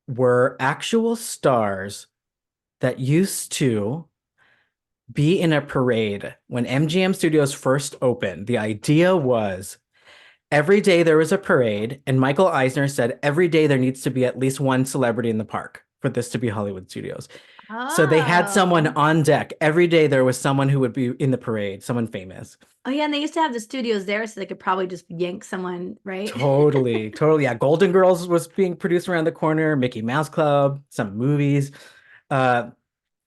S2: were actual stars that used to be in a parade when MGM Studios first opened. The idea was every day there was a parade, and Michael Eisner said every day there needs to be at least one celebrity in the park for this to be Hollywood Studios. So they had someone
S1: Oh.
S2: on deck. Every day there was someone who would be in the parade, someone famous.
S1: Oh yeah, and they used to have the studios there so they could probably just yank someone, right?
S2: Totally, totally. Yeah, Golden Girls was being produced around the corner, Mickey Mouse Club, some movies. Uh,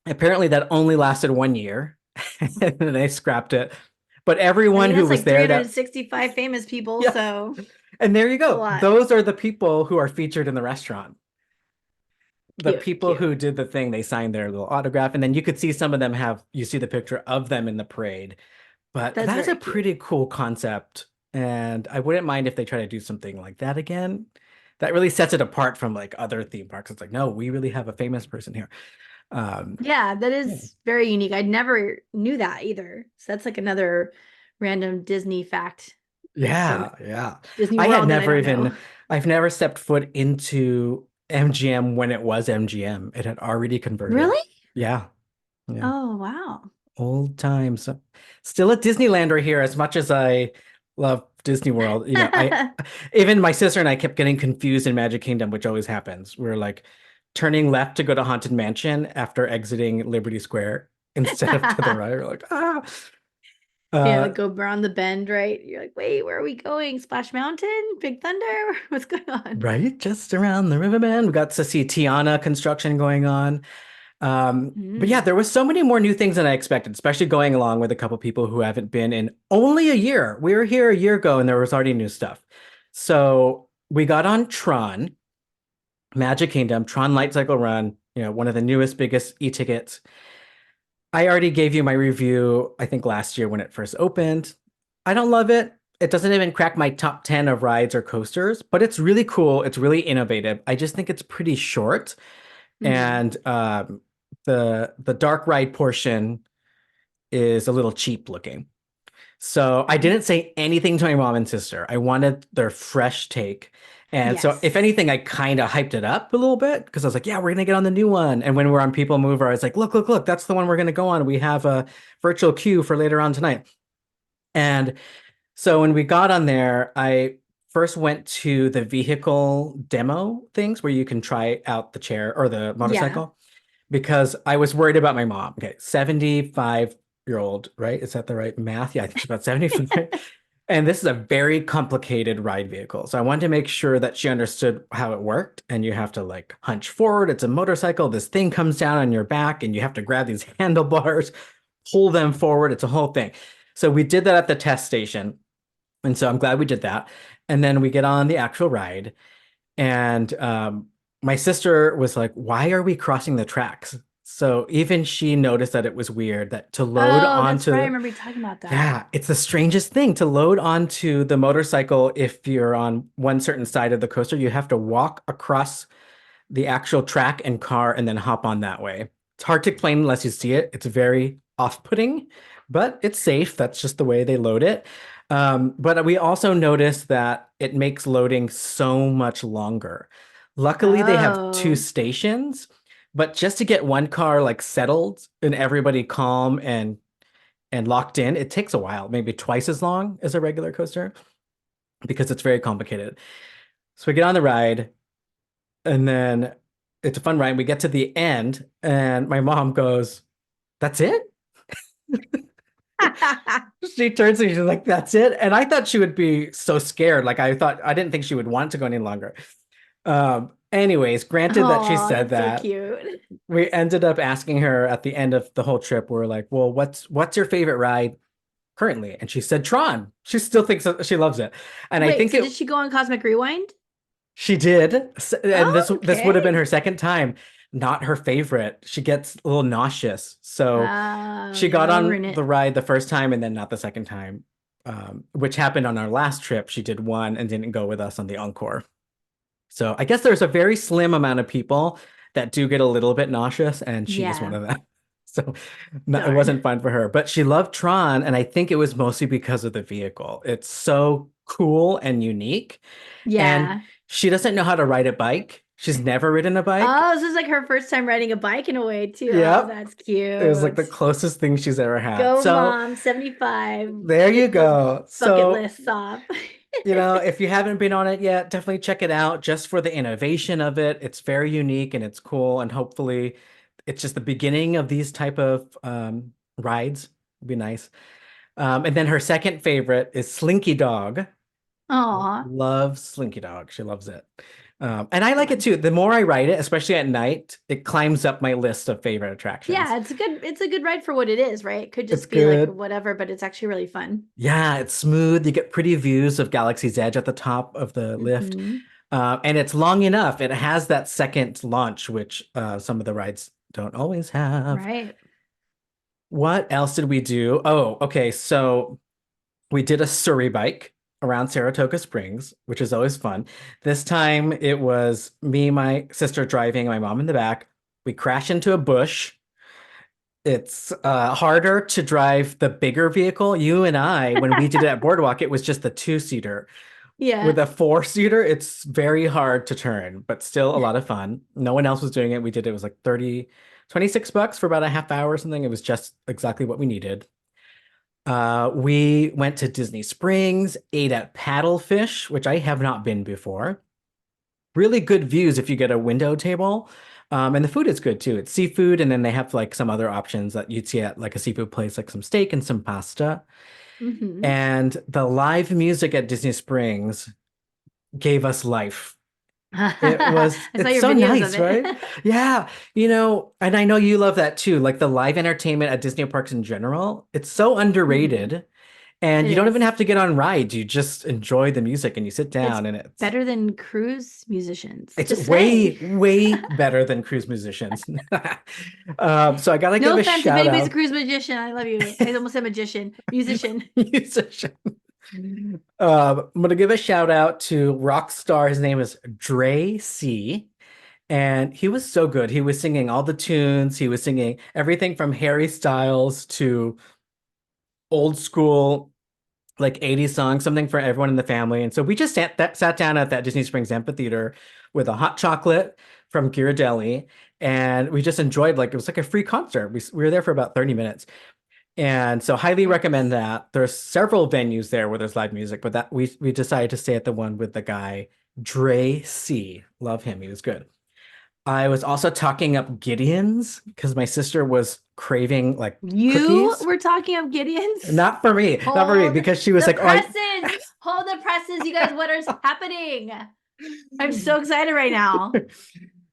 S2: Apparently that only lasted 1 year, and then they scrapped it. But
S1: I
S2: everyone
S1: mean,
S2: who
S1: that's
S2: was
S1: like
S2: there that
S1: 365 famous people,
S2: yeah,
S1: so
S2: and there you
S1: it's a
S2: go.
S1: lot.
S2: Those are the people who are featured in the restaurant. The
S1: Cute,
S2: people
S1: cute.
S2: who did the thing, they signed their little autograph, and then you could see some of them have you see the picture of them in the parade. But
S1: That's
S2: that's a
S1: very cute.
S2: pretty cool concept, and I wouldn't mind if they try to do something like that again. That really sets it apart from like other theme parks. It's like, no, we really have a famous person here. Um,
S1: Yeah, that
S2: yeah,
S1: is very unique. I never knew that either. So that's like another random Disney fact from
S2: yeah, yeah.
S1: Disney
S2: I had
S1: World that I
S2: never
S1: don't know.
S2: even, I've never stepped foot into MGM when it was MGM. It had already converted.
S1: Really?
S2: Yeah, yeah.
S1: Oh, wow.
S2: Old times. Still at Disneyland right here, as much as I love Disney World. I even my sister and I kept getting confused in Magic Kingdom, which always happens. We're like turning left to go to Haunted Mansion after exiting Liberty Square instead of to the right. We're like, ah.
S1: Yeah,
S2: Uh,
S1: like go around the bend, right? You're like, wait, where are we going? Splash Mountain? Big Thunder? What's going on?
S2: right, just around the river bend. We got to see Tiana construction going on. But yeah,
S1: Mm.
S2: there was so many more new things than I expected, especially going along with a couple people who haven't been in only a year. We were here a year ago and there was already new stuff. So we got on Tron, Magic Kingdom, Tron Light Cycle Run, one of the newest, biggest e-tickets. I already gave you my review, I think last year when it first opened. I don't love it. It doesn't even crack my top 10 of rides or coasters, but it's really cool. It's really innovative. I just think it's pretty short.
S1: Hmm.
S2: And the dark ride portion is a little cheap looking. So I didn't say anything to my mom and sister. I wanted their fresh take. And so if
S1: Yes.
S2: anything, I kind of hyped it up a little bit because I was like, yeah, we're gonna get on the new one. And when we're on People Mover, I was like, look, look, look, that's the one we're gonna go on. We have a virtual queue for later on tonight. And so when we got on there, I first went to the vehicle demo things where you can try out the chair or the
S1: Yeah.
S2: motorcycle because I was worried about my mom. Okay, 75-year-old, right? Is that the right math? Yeah, I think she's about 75. And this is a very complicated ride vehicle. So I wanted to make sure that she understood how it worked. And you have to like hunch forward. It's a motorcycle. This thing comes down on your back and you have to grab these handlebars, pull them forward. It's a whole thing. So we did that at the test station. And so I'm glad we did that. And then we get on the actual ride. And my sister was like, why are we crossing the tracks? So even she noticed that it was weird that to load
S1: Oh, that's right. I
S2: onto,
S1: remember you talking about that.
S2: yeah, it's the strangest thing to load onto the motorcycle. If you're on one certain side of the coaster, you have to walk across the actual track and car and then hop on that way. It's hard to explain unless you see it. It's very off-putting, but it's safe. That's just the way they load it. But we also noticed that it makes loading so much longer. Luckily, they have two
S1: Oh.
S2: stations, but just to get one car like settled and everybody calm and locked in, it takes a while, maybe twice as long as a regular coaster because it's very complicated. So we get on the ride, and then it's a fun ride. We get to the end, and my mom goes, "That's it?" She turns and she's like, "That's it." And I thought she would be so scared. Like I didn't think she would want to go any longer. Anyways, granted that she
S1: Oh,
S2: said
S1: that's so
S2: that,
S1: cute.
S2: we ended up asking her at the end of the whole trip. We're like, "Well, what's your favorite ride currently?" And she said Tron. She still thinks that she loves it. And I
S1: Wait,
S2: think
S1: so did she go on Cosmic Rewind?
S2: she did. And this would have been her
S1: Okay.
S2: second time. Not her favorite. She gets a little nauseous. So
S1: Oh,
S2: she
S1: yeah,
S2: got
S1: that'll
S2: on
S1: ruin
S2: the
S1: it.
S2: ride the first time and then not the second time, which happened on our last trip. She did one and didn't go with us on the encore. So I guess there's a very slim amount of people that do get a little bit nauseous, and she is one
S1: Yeah,
S2: of them. So no, it
S1: darn.
S2: wasn't fun for her, but she loved Tron, and I think it was mostly because of the vehicle. It's so cool and unique, and
S1: Yeah.
S2: she doesn't know how to ride a bike. She's never ridden a bike.
S1: Oh, this is like her first time riding a bike in a way too. Oh,
S2: Yep.
S1: that's
S2: It was like
S1: cute.
S2: the closest thing she's ever had.
S1: Go
S2: So
S1: mom, 75.
S2: there you
S1: Get those
S2: go.
S1: bucket
S2: So
S1: lists off.
S2: if you haven't been on it yet, definitely check it out just for the innovation of it. It's very unique and it's cool. And hopefully it's just the beginning of these type of rides. It'd be nice. And then her second favorite is Slinky Dog.
S1: Aw,
S2: Loves Slinky Dog. She loves it. And I like it
S1: fun.
S2: too. The more I ride it, especially at night, it climbs up my list of favorite attractions.
S1: Yeah, it's a good ride for what it is, right? It could
S2: It's
S1: just be like
S2: good.
S1: whatever, but it's actually really fun.
S2: Yeah, it's smooth. You get pretty views of Galaxy's Edge at the top of the lift.
S1: Hmm.
S2: And it's long enough. It has that second launch, which some of the rides don't always have.
S1: Right.
S2: What else did we do? Oh, okay. So we did a Surrey bike around Saratoga Springs, which is always fun. This time it was me, my sister driving, my mom in the back. We crashed into a bush. It's harder to drive the bigger vehicle. You and I, when we did it at Boardwalk, it was just the two-seater.
S1: Yeah.
S2: With a four-seater, it's very hard to turn, but still a lot of fun. No one else was doing it. We did it. It was like $26 for about a half hour or something. It was just exactly what we needed. We went to Disney Springs, ate at Paddlefish, which I have not been before. Really good views if you get a window table. And the food is good too. It's seafood, and then they have like some other options that you'd see at like a seafood place, like some steak and some pasta.
S1: Hmm.
S2: And the live music at Disney Springs gave us life.
S1: I saw
S2: It's
S1: your
S2: so
S1: videos of
S2: nice, right?
S1: it.
S2: Yeah, and I know you love that too. Like the live entertainment at Disney parks in general, it's so
S1: Hmm.
S2: underrated. And
S1: It
S2: you don't even
S1: is.
S2: have to get on rides. You just enjoy the music and you sit
S1: It's
S2: down and
S1: better than cruise musicians.
S2: it's
S1: Just saying.
S2: way better than cruise musicians. So I gotta
S1: No
S2: give a
S1: offense if
S2: shout
S1: anybody's a
S2: out
S1: cruise magician. I love you. I almost said magician. Musician.
S2: musician. I'm gonna give a shout out to rock star. His name is Dre C. And he was so good. He was singing all the tunes. He was singing everything from Harry Styles to old school, like 80s songs, something for everyone in the family. And so we just sat down at that Disney Springs amphitheater with a hot chocolate from Ghirardelli. And we just enjoyed, like, it was like a free concert. We were there for about 30 minutes. And so highly recommend
S1: Nice.
S2: that. There's several venues there where there's live music, but that we decided to stay at the one with the guy, Dre C. Love him. He was good. I was also talking up Gideon's because my sister was craving like
S1: You
S2: cookies.
S1: were talking of Gideon's?
S2: Not for me,
S1: Hold
S2: because she was
S1: the
S2: like, "Oh,
S1: presses. Hold the presses. You guys, what is happening? I'm so excited right now.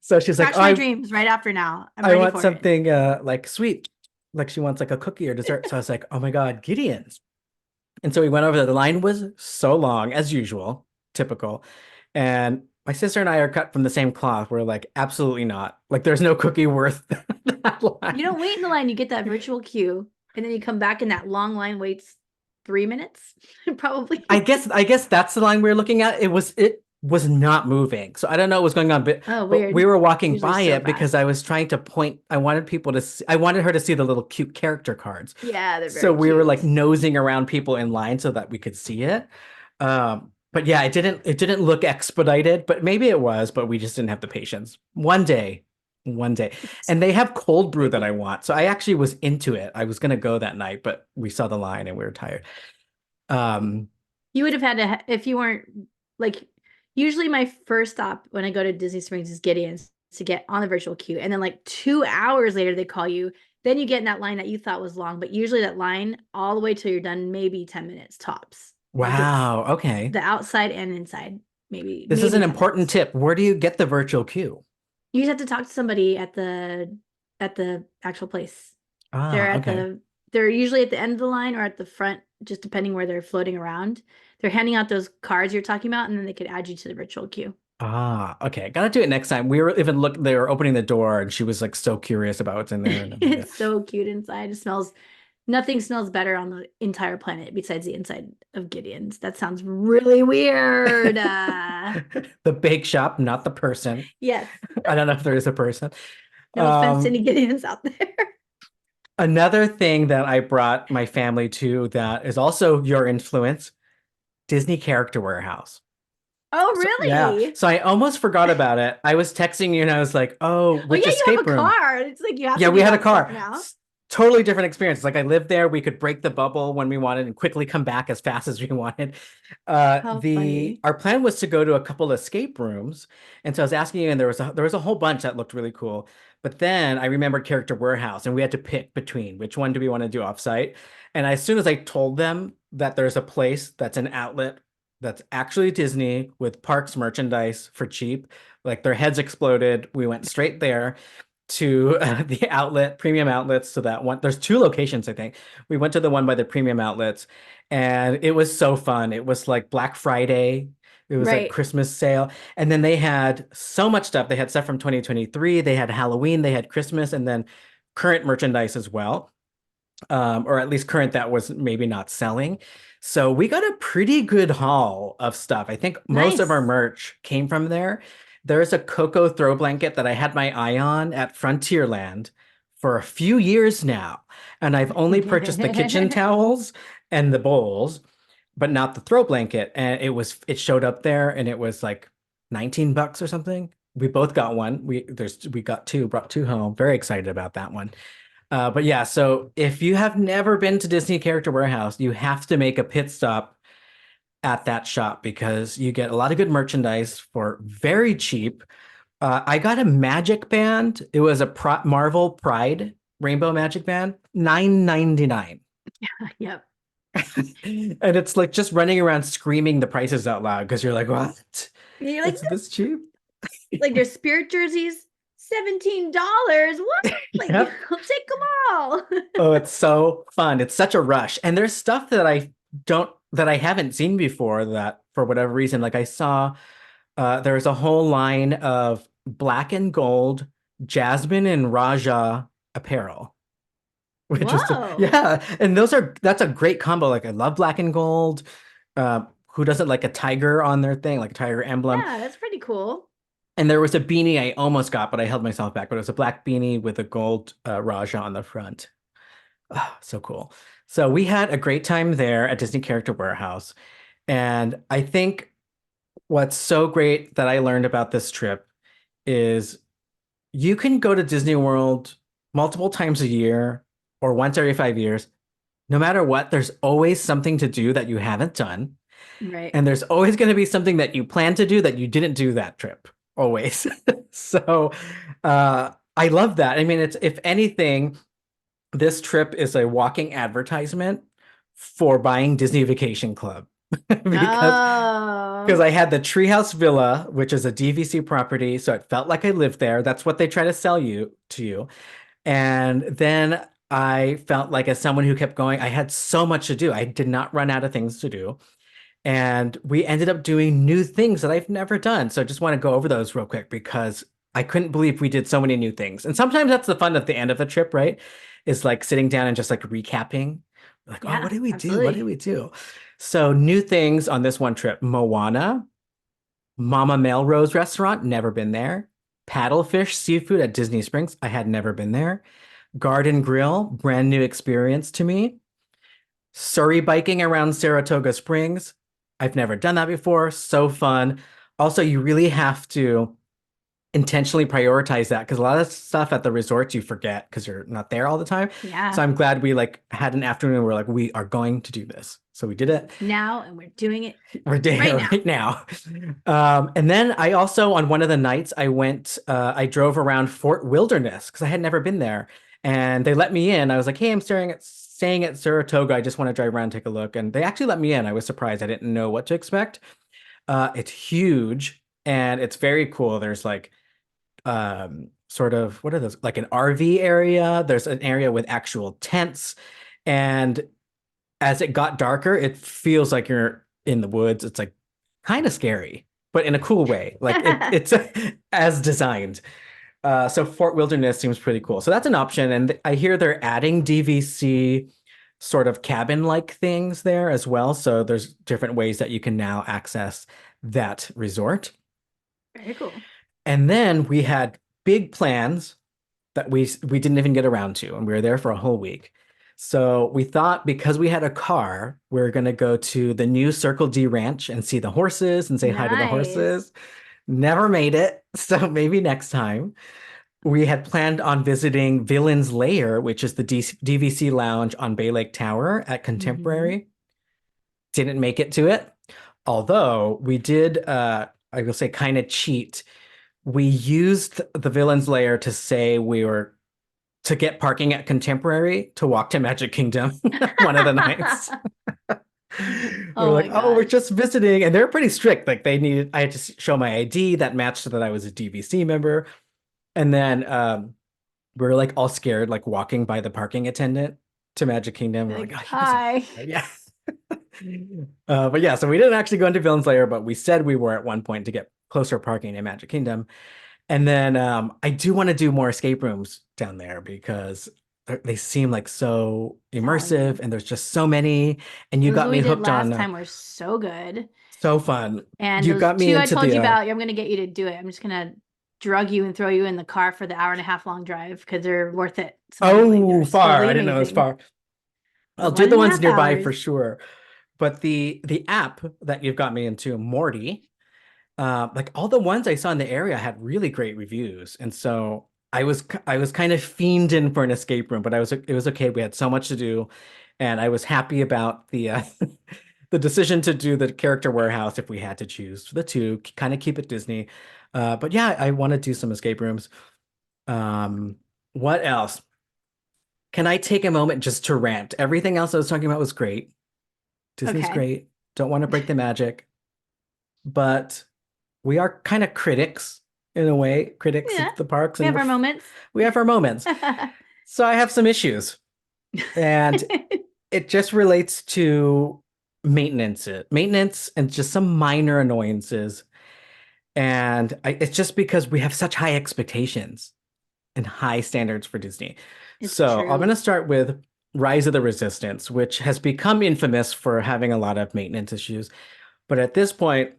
S2: So she's like,
S1: Crash
S2: "Oh,
S1: my dreams right after now. I'm
S2: I
S1: ready
S2: want
S1: for it.
S2: something like sweet," like she wants like a cookie or dessert. So I was like, "Oh my God, Gideon's!" And so we went over there. The line was so long, as usual, typical. And my sister and I are cut from the same cloth. We're like, absolutely not. Like, there's no cookie worth that
S1: You
S2: line.
S1: don't wait in the line, you get that virtual queue, and then you come back and that long line waits 3 minutes, probably.
S2: I guess that's the line we were looking at. It was not moving. So I don't know what was going on,
S1: Oh,
S2: but we
S1: weird.
S2: were walking
S1: Usually
S2: by
S1: so
S2: it because I
S1: fast.
S2: was trying to point. I wanted her to see the little cute character cards.
S1: Yeah, they're
S2: So
S1: very
S2: we were
S1: cute.
S2: like nosing around people in line so that we could see it. But yeah, it didn't look expedited, but maybe it was, but we just didn't have the patience. One day. And they have cold brew that I
S1: Maybe.
S2: want. So I actually was into it. I was gonna go that night, but we saw the line and we were tired. Um,
S1: You would have had to, if you weren't like, usually my first stop when I go to Disney Springs is Gideon's to get on the virtual queue. And then like 2 hours later, they call you. Then you get in that line that you thought was long, but usually that line all the way till you're done, maybe 10 minutes tops. Like it's
S2: wow, okay.
S1: the outside and inside,
S2: This is an
S1: maybe 10
S2: important
S1: minutes.
S2: tip. Where do you get the virtual queue?
S1: You just have to talk to somebody at the actual place. They're
S2: Ah,
S1: at
S2: okay.
S1: they're usually at the end of the line or at the front, just depending where they're floating around. They're handing out those cards you're talking about, and then they could add you to the virtual queue.
S2: Ah, okay. Gotta do it next time. They were opening the door and she was like so curious about what's in there. And I'm like,
S1: It's so cute inside. It smells Nothing smells better on the entire planet besides the inside of Gideon's. That sounds really weird.
S2: the bake shop, not the person.
S1: Yes.
S2: I don't know if there is a person.
S1: No offense to
S2: Um,
S1: any Gideons out there.
S2: Another thing that I brought my family to that is also your influence, Disney Character Warehouse.
S1: Oh,
S2: So yeah,
S1: really?
S2: so I almost forgot about it. I was texting you and I was like, "Oh,
S1: Oh,
S2: which
S1: yeah, you have
S2: escape
S1: a
S2: room?"
S1: car. It's like you have
S2: Yeah,
S1: to
S2: we
S1: do
S2: had a
S1: that stuff
S2: car.
S1: now.
S2: Totally different experience. Like I lived there, we could break the bubble when we wanted and quickly come back as fast as we wanted.
S1: How
S2: The
S1: funny.
S2: our plan was to go to a couple escape rooms, and so I was asking you, and there was a whole bunch that looked really cool. But then I remembered Character Warehouse, and we had to pick between which one do we want to do offsite. And as soon as I told them that there's a place that's an outlet that's actually Disney with parks merchandise for cheap, like their heads exploded. We went straight there to the outlet premium outlets. So that one, there's two locations, I think. We went to the one by the premium outlets, and it was so fun. It was like Black Friday. It was like
S1: Right.
S2: Christmas sale. And then they had so much stuff. They had stuff from 2023, they had Halloween, they had Christmas, and then current merchandise as well. Or at least current that was maybe not selling. So we got a pretty good haul of stuff. I think most of our
S1: Nice.
S2: merch came from there. There's a Coco throw blanket that I had my eye on at Frontierland for a few years now. And I've only purchased the kitchen towels and the bowls, but not the throw blanket. And it showed up there and it was like $19 or something. we both got one. We got two, brought two home. Very excited about that one. But yeah, so if you have never been to Disney Character Warehouse, you have to make a pit stop at that shop because you get a lot of good merchandise for very cheap. I got a magic band. It was a Marvel Pride Rainbow Magic Band, $9.99.
S1: Yep.
S2: And it's like just running around screaming the prices out loud because you're like, what?
S1: And you're like,
S2: It's this cheap?
S1: like their spirit jerseys, $17. What? Like,
S2: Yep.
S1: I'll take them all.
S2: Oh, it's so fun. It's such a rush. And there's stuff that I haven't seen before that for whatever reason. Like I saw there was a whole line of black and gold Jasmine and Raja apparel. Which is
S1: Whoa.
S2: yeah, and that's a great combo. Like I love black and gold. Who doesn't like a tiger on their thing, like a tiger emblem?
S1: Yeah, that's pretty cool.
S2: And there was a beanie I almost got, but I held myself back. But it was a black beanie with a gold Raja on the front. Oh, so cool. So we had a great time there at Disney Character Warehouse. And I think what's so great that I learned about this trip is you can go to Disney World multiple times a year or once every 5 years. No matter what, there's always something to do that you haven't done.
S1: Right.
S2: And there's always going to be something that you plan to do that you didn't do that trip. Always. So I love that. I mean, it's if anything, this trip is a walking advertisement for buying Disney Vacation Club because
S1: Oh,
S2: I had the Treehouse Villa, which is a DVC property, so it felt like I lived there. That's what they try to sell you to you. And then I felt like as someone who kept going, I had so much to do. I did not run out of things to do. And we ended up doing new things that I've never done. So I just want to go over those real quick because I couldn't believe we did so many new things. And sometimes that's the fun at the end of the trip, right? Is like sitting down and just like recapping. Like, oh, what
S1: yeah,
S2: did we do? What did
S1: absolutely.
S2: we do? So new things on this one trip. Moana, Mama Melrose Restaurant, never been there. Paddlefish Seafood at Disney Springs, I had never been there. Garden Grill, brand new experience to me. Surrey biking around Saratoga Springs. I've never done that before. So fun. Also, you really have to intentionally prioritize that because a lot of stuff at the resorts you forget because you're not there all the time. So
S1: Yeah.
S2: I'm glad we like had an afternoon where we're like, we are going to do this. So we did it.
S1: It's now, and we're doing it
S2: We're there
S1: right now.
S2: right now. And then I also on one of the nights I drove around Fort Wilderness because I had never been there. And they let me in. I was like, hey, I'm staying at Saratoga. I just want to drive around and take a look. And they actually let me in. I was surprised. I didn't know what to expect. It's huge and it's very cool. There's like sort of what are those? Like an RV area. There's an area with actual tents. And as it got darker, it feels like you're in the woods. It's like kind of scary, but in a cool way. Like it's as designed. So Fort Wilderness seems pretty cool. So that's an option. And I hear they're adding DVC sort of cabin-like things there as well. So there's different ways that you can now access that resort.
S1: Very cool.
S2: And then we had big plans that we didn't even get around to, and we were there for a whole week. So we thought because we had a car, we are going to go to the new Circle D Ranch and see the horses and say hi to the
S1: Nice.
S2: horses. Never made it, so maybe next time. We had planned on visiting Villain's Lair, which is the DVC lounge on Bay Lake Tower at
S1: Hmm.
S2: Contemporary. Didn't make it to it. Although we did, I will say, kind of cheat. We used the Villain's Lair to say we were to get parking at Contemporary to walk to Magic Kingdom one of the nights. We were
S1: Oh
S2: like,
S1: my
S2: oh, we're
S1: gosh.
S2: just visiting. And they're pretty strict. Like I had to show my ID that matched that I was a DVC member. And then we were like all scared, like walking by the parking attendant to Magic Kingdom. We're like,
S1: Like,
S2: oh, he doesn't.
S1: hi.
S2: Yeah. But yeah, so we didn't actually go into Villain's Lair, but we said we were at one point to get closer parking in Magic Kingdom. And then I do want to do more escape rooms down there because they seem like so
S1: Telling
S2: immersive
S1: you.
S2: and there's just so many. And you
S1: Those
S2: got
S1: what
S2: me
S1: we did
S2: hooked
S1: last
S2: on
S1: time were so good.
S2: so fun.
S1: And
S2: You
S1: those
S2: got me
S1: two I
S2: into
S1: told
S2: the
S1: you about, I'm gonna get you to do it. I'm just gonna drug you and throw you in the car for the hour and a half long drive because they're worth it, supposedly. They're
S2: oh, far.
S1: supposedly
S2: I didn't know it was
S1: amazing.
S2: far. I'll
S1: But
S2: do
S1: one
S2: the
S1: and a
S2: ones
S1: half
S2: nearby for
S1: hours.
S2: sure. But the app that you've got me into, Morty, Like all the ones I saw in the area had really great reviews, and so I was kind of fiending for an escape room, but it was okay. We had so much to do, and I was happy about the the decision to do the character warehouse if we had to choose the two, kind of keep it Disney. But yeah, I want to do some escape rooms. Um, what else? Can I take a moment just to rant? Everything else I was talking about was great. Disney's
S1: Okay.
S2: great. Don't want to break the magic, but we are kind of critics in a way, critics
S1: Yeah.
S2: of the parks,
S1: We
S2: and
S1: have our moments.
S2: we have our moments. So I have some issues, and it just relates to maintenance and just some minor annoyances. And it's just because we have such high expectations and high standards for Disney.
S1: It's
S2: So I'm going
S1: true.
S2: to start with Rise of the Resistance, which has become infamous for having a lot of maintenance issues. But at this point,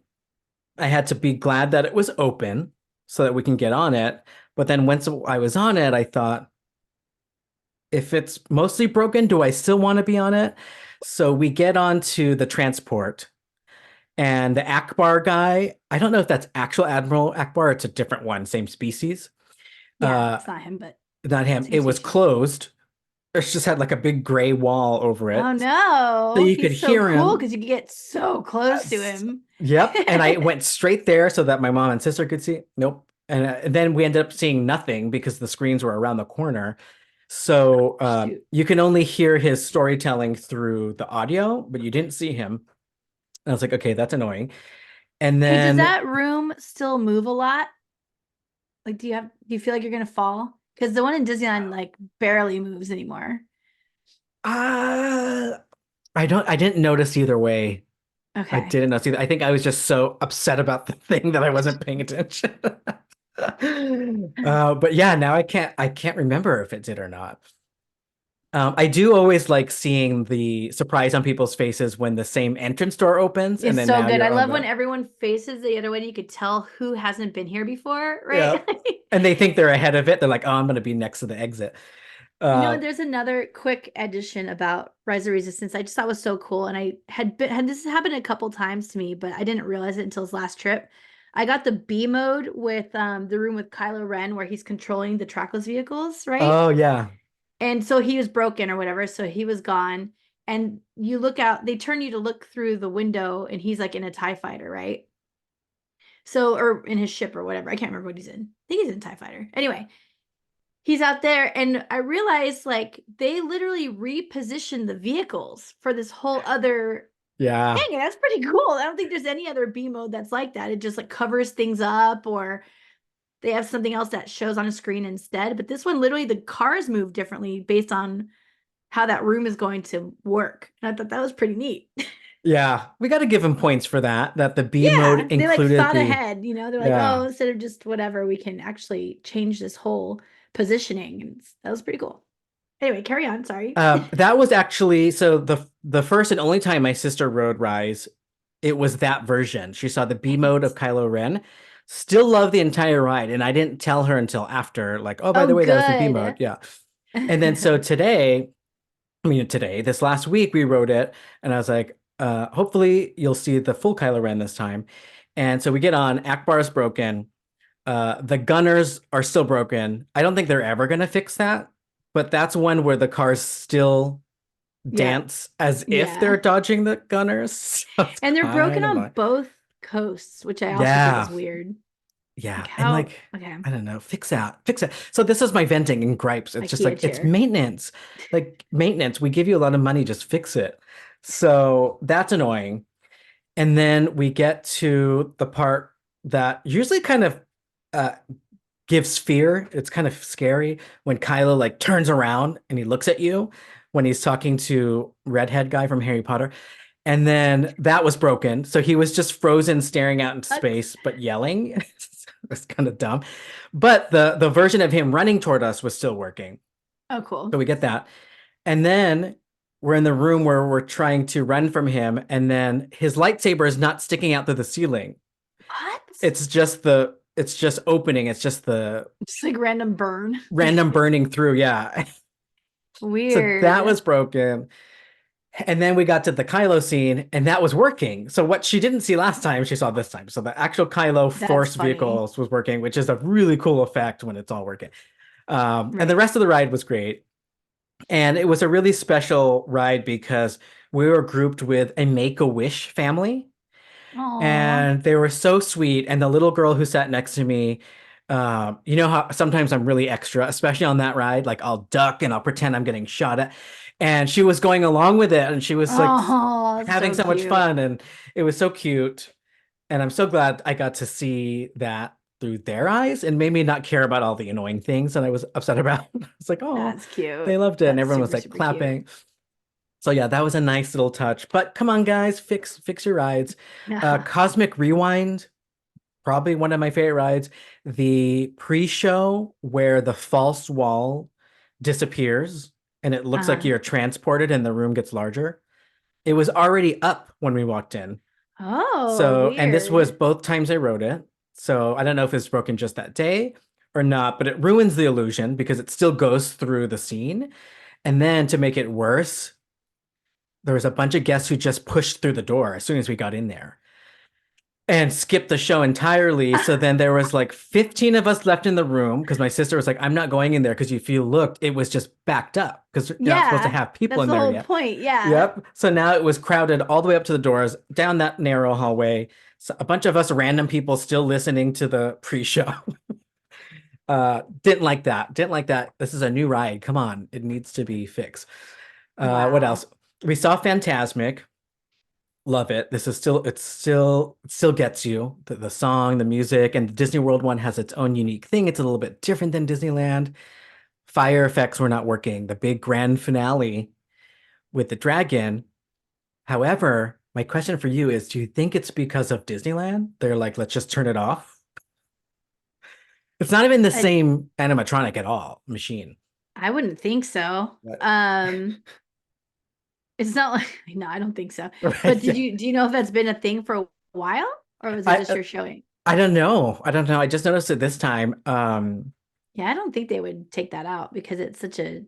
S2: I had to be glad that it was open so that we can get on it. But then once I was on it, I thought, if it's mostly broken, do I still want to be on it? So we get onto the transport, and the Akbar guy, I don't know if that's actual Admiral Akbar, it's a different one, same species.
S1: Yeah,
S2: Uh,
S1: it's not him, but
S2: Not him.
S1: same
S2: It was
S1: species.
S2: closed. It just had like a big gray wall over
S1: Oh
S2: it. So
S1: no,
S2: you could
S1: he's so
S2: hear
S1: cool
S2: him.
S1: because you can get so close to
S2: Yes.
S1: him.
S2: Yep. And I went straight there so that my mom and sister could see. Nope. And then we ended up seeing nothing because the screens were around the corner. So
S1: Shoot.
S2: you can only hear his storytelling through the audio, but you didn't see him. And I was like, okay, that's annoying. And
S1: Hey, does
S2: then
S1: that room still move a lot? Like, do you feel like you're gonna fall? Because the one in Disneyland like barely moves anymore.
S2: uh, I didn't notice either way. I
S1: Okay.
S2: didn't notice either. I think I was just so upset about the thing that I wasn't paying attention. But yeah, now I can't remember if it did or not. I do always like seeing the surprise on people's faces when the same entrance door opens and
S1: It's
S2: then
S1: so
S2: now
S1: good. I
S2: you're on
S1: love when
S2: the
S1: everyone faces the other way and you could tell who hasn't been here before,
S2: yeah.
S1: right?
S2: And they think they're ahead of it. They're like, oh, I'm gonna be next to the exit.
S1: You know,
S2: Uh
S1: there's another quick addition about Rise of Resistance I just thought was so cool. And I had this happened a couple times to me, but I didn't realize it until his last trip. I got the B mode with the room with Kylo Ren where he's controlling the trackless vehicles, right?
S2: oh yeah.
S1: And so he was broken or whatever, so he was gone. And you look out, they turn you to look through the window, and he's like in a TIE fighter, right? So, or in his ship or whatever. I can't remember what he's in. I think he's in a TIE fighter. Anyway, he's out there, and I realized like they literally repositioned the vehicles for this whole other
S2: Yeah.
S1: thing. And that's pretty cool. I don't think there's any other B mode that's like that. It just like covers things up, or they have something else that shows on a screen instead. But this one, literally, the cars move differently based on how that room is going to work. And I thought that was pretty neat.
S2: Yeah. We got to give him points for that, that the B mode
S1: Yeah, they like
S2: included
S1: thought
S2: the
S1: ahead, they're like,
S2: yeah.
S1: oh, instead of just whatever, we can actually change this whole positioning. And that was pretty cool. Anyway, carry on. Sorry.
S2: That was actually so the first and only time my sister rode Rise, it was that version. She saw the B mode of
S1: Nice.
S2: Kylo Ren. Still loved the entire ride, and I didn't tell her until after, like, oh, by
S1: Oh,
S2: the way, that was the B mode.
S1: good.
S2: Yeah. And then so today, I mean today, this last week we rode it, and I was like, hopefully you'll see the full Kylo Ren this time. And so we get on, Akbar is broken. The gunners are still broken. I don't think they're ever gonna fix that, but that's one where the cars still
S1: Yeah.
S2: dance as if they're
S1: Yeah.
S2: dodging the gunners. So it's
S1: And they're broken
S2: kind of
S1: on
S2: like,
S1: both coasts, which I also think is
S2: yeah,
S1: weird.
S2: yeah.
S1: Like
S2: And
S1: how,
S2: like,
S1: okay,
S2: I don't know, fix that, fix it. So this is my venting and gripes. It's just
S1: IKEA
S2: like, it's
S1: chair.
S2: maintenance. Like maintenance, we give you a lot of money, just fix it. So that's annoying. And then we get to the part that usually kind of uh, gives fear. It's kind of scary when Kylo like turns around and he looks at you when he's talking to redhead guy from Harry Potter. And then that was broken. So he was just frozen staring out into
S1: Sucks.
S2: space but yelling. It's kind of dumb. But the version of him running toward us was still working.
S1: Oh, cool.
S2: So we get that. And then we're in the room where we're trying to run from him and then his lightsaber is not sticking out through the ceiling.
S1: What?
S2: It's just opening. It's just the
S1: Just like random burn.
S2: random burning through. Yeah. So that was
S1: Weird.
S2: broken. And then we got to the Kylo scene, and that was working. So what she didn't see last time, she saw this time. So the actual Kylo
S1: That's
S2: Force
S1: funny.
S2: vehicles was working, which is a really cool effect when it's all working. And the
S1: Right.
S2: rest of the ride was great. And it was a really special ride because we were grouped with a Make-A-Wish family,
S1: Oh.
S2: and they were so sweet. And the little girl who sat next to me, you know how sometimes I'm really extra, especially on that ride. Like I'll duck and I'll pretend I'm getting shot at. And she was going along with it, and she was like
S1: Oh,
S2: having
S1: so
S2: so much
S1: cute.
S2: fun, and it was so cute. And I'm so glad I got to see that through their eyes and made me not care about all the annoying things that I was upset about. It's like, oh,
S1: That's
S2: they
S1: cute.
S2: loved it, and
S1: That's
S2: everyone was
S1: super,
S2: like
S1: super cute.
S2: clapping. So yeah, that was a nice little touch. But come on, guys, fix your rides.
S1: Yeah.
S2: Cosmic Rewind, probably one of my favorite rides. The pre-show where the false wall disappears and it looks like
S1: Uh-huh.
S2: you're transported and the room gets larger. It was already up when we walked in.
S1: Oh,
S2: So, and this was
S1: weird.
S2: both times I wrote it. So I don't know if it's broken just that day or not, but it ruins the illusion because it still goes through the scene. And then to make it worse, there was a bunch of guests who just pushed through the door as soon as we got in there and skipped the show entirely. So then there was like 15 of us left in the room because my sister was like, I'm not going in there because if you looked, it was just backed up because you're not supposed to
S1: Yeah,
S2: have people
S1: that's
S2: in
S1: the
S2: there
S1: whole
S2: yet.
S1: point. Yeah.
S2: Yep. So now it was crowded all the way up to the doors, down that narrow hallway. So a bunch of us random people still listening to the pre-show. Didn't like that. Didn't like that. This is a new ride. Come on. It needs to be fixed. What
S1: Wow.
S2: else? We saw Phantasmic. Love it. This is still, it still gets you. The song, the music, and the Disney World one has its own unique thing. It's a little bit different than Disneyland. Fire effects were not working. The big grand finale with the dragon. However, my question for you is, do you think it's because of Disneyland? They're like, let's just turn it off. It's not even the
S1: I
S2: same animatronic at all, machine.
S1: I wouldn't think so.
S2: But-
S1: It's not like no, I don't think so. But
S2: Right.
S1: did
S2: Yeah.
S1: you do you know if that's been a thing for a while or was it
S2: I
S1: just your showing?
S2: I don't know. I don't know. I just noticed it this time.
S1: Yeah, I don't think they would take that out because it's such a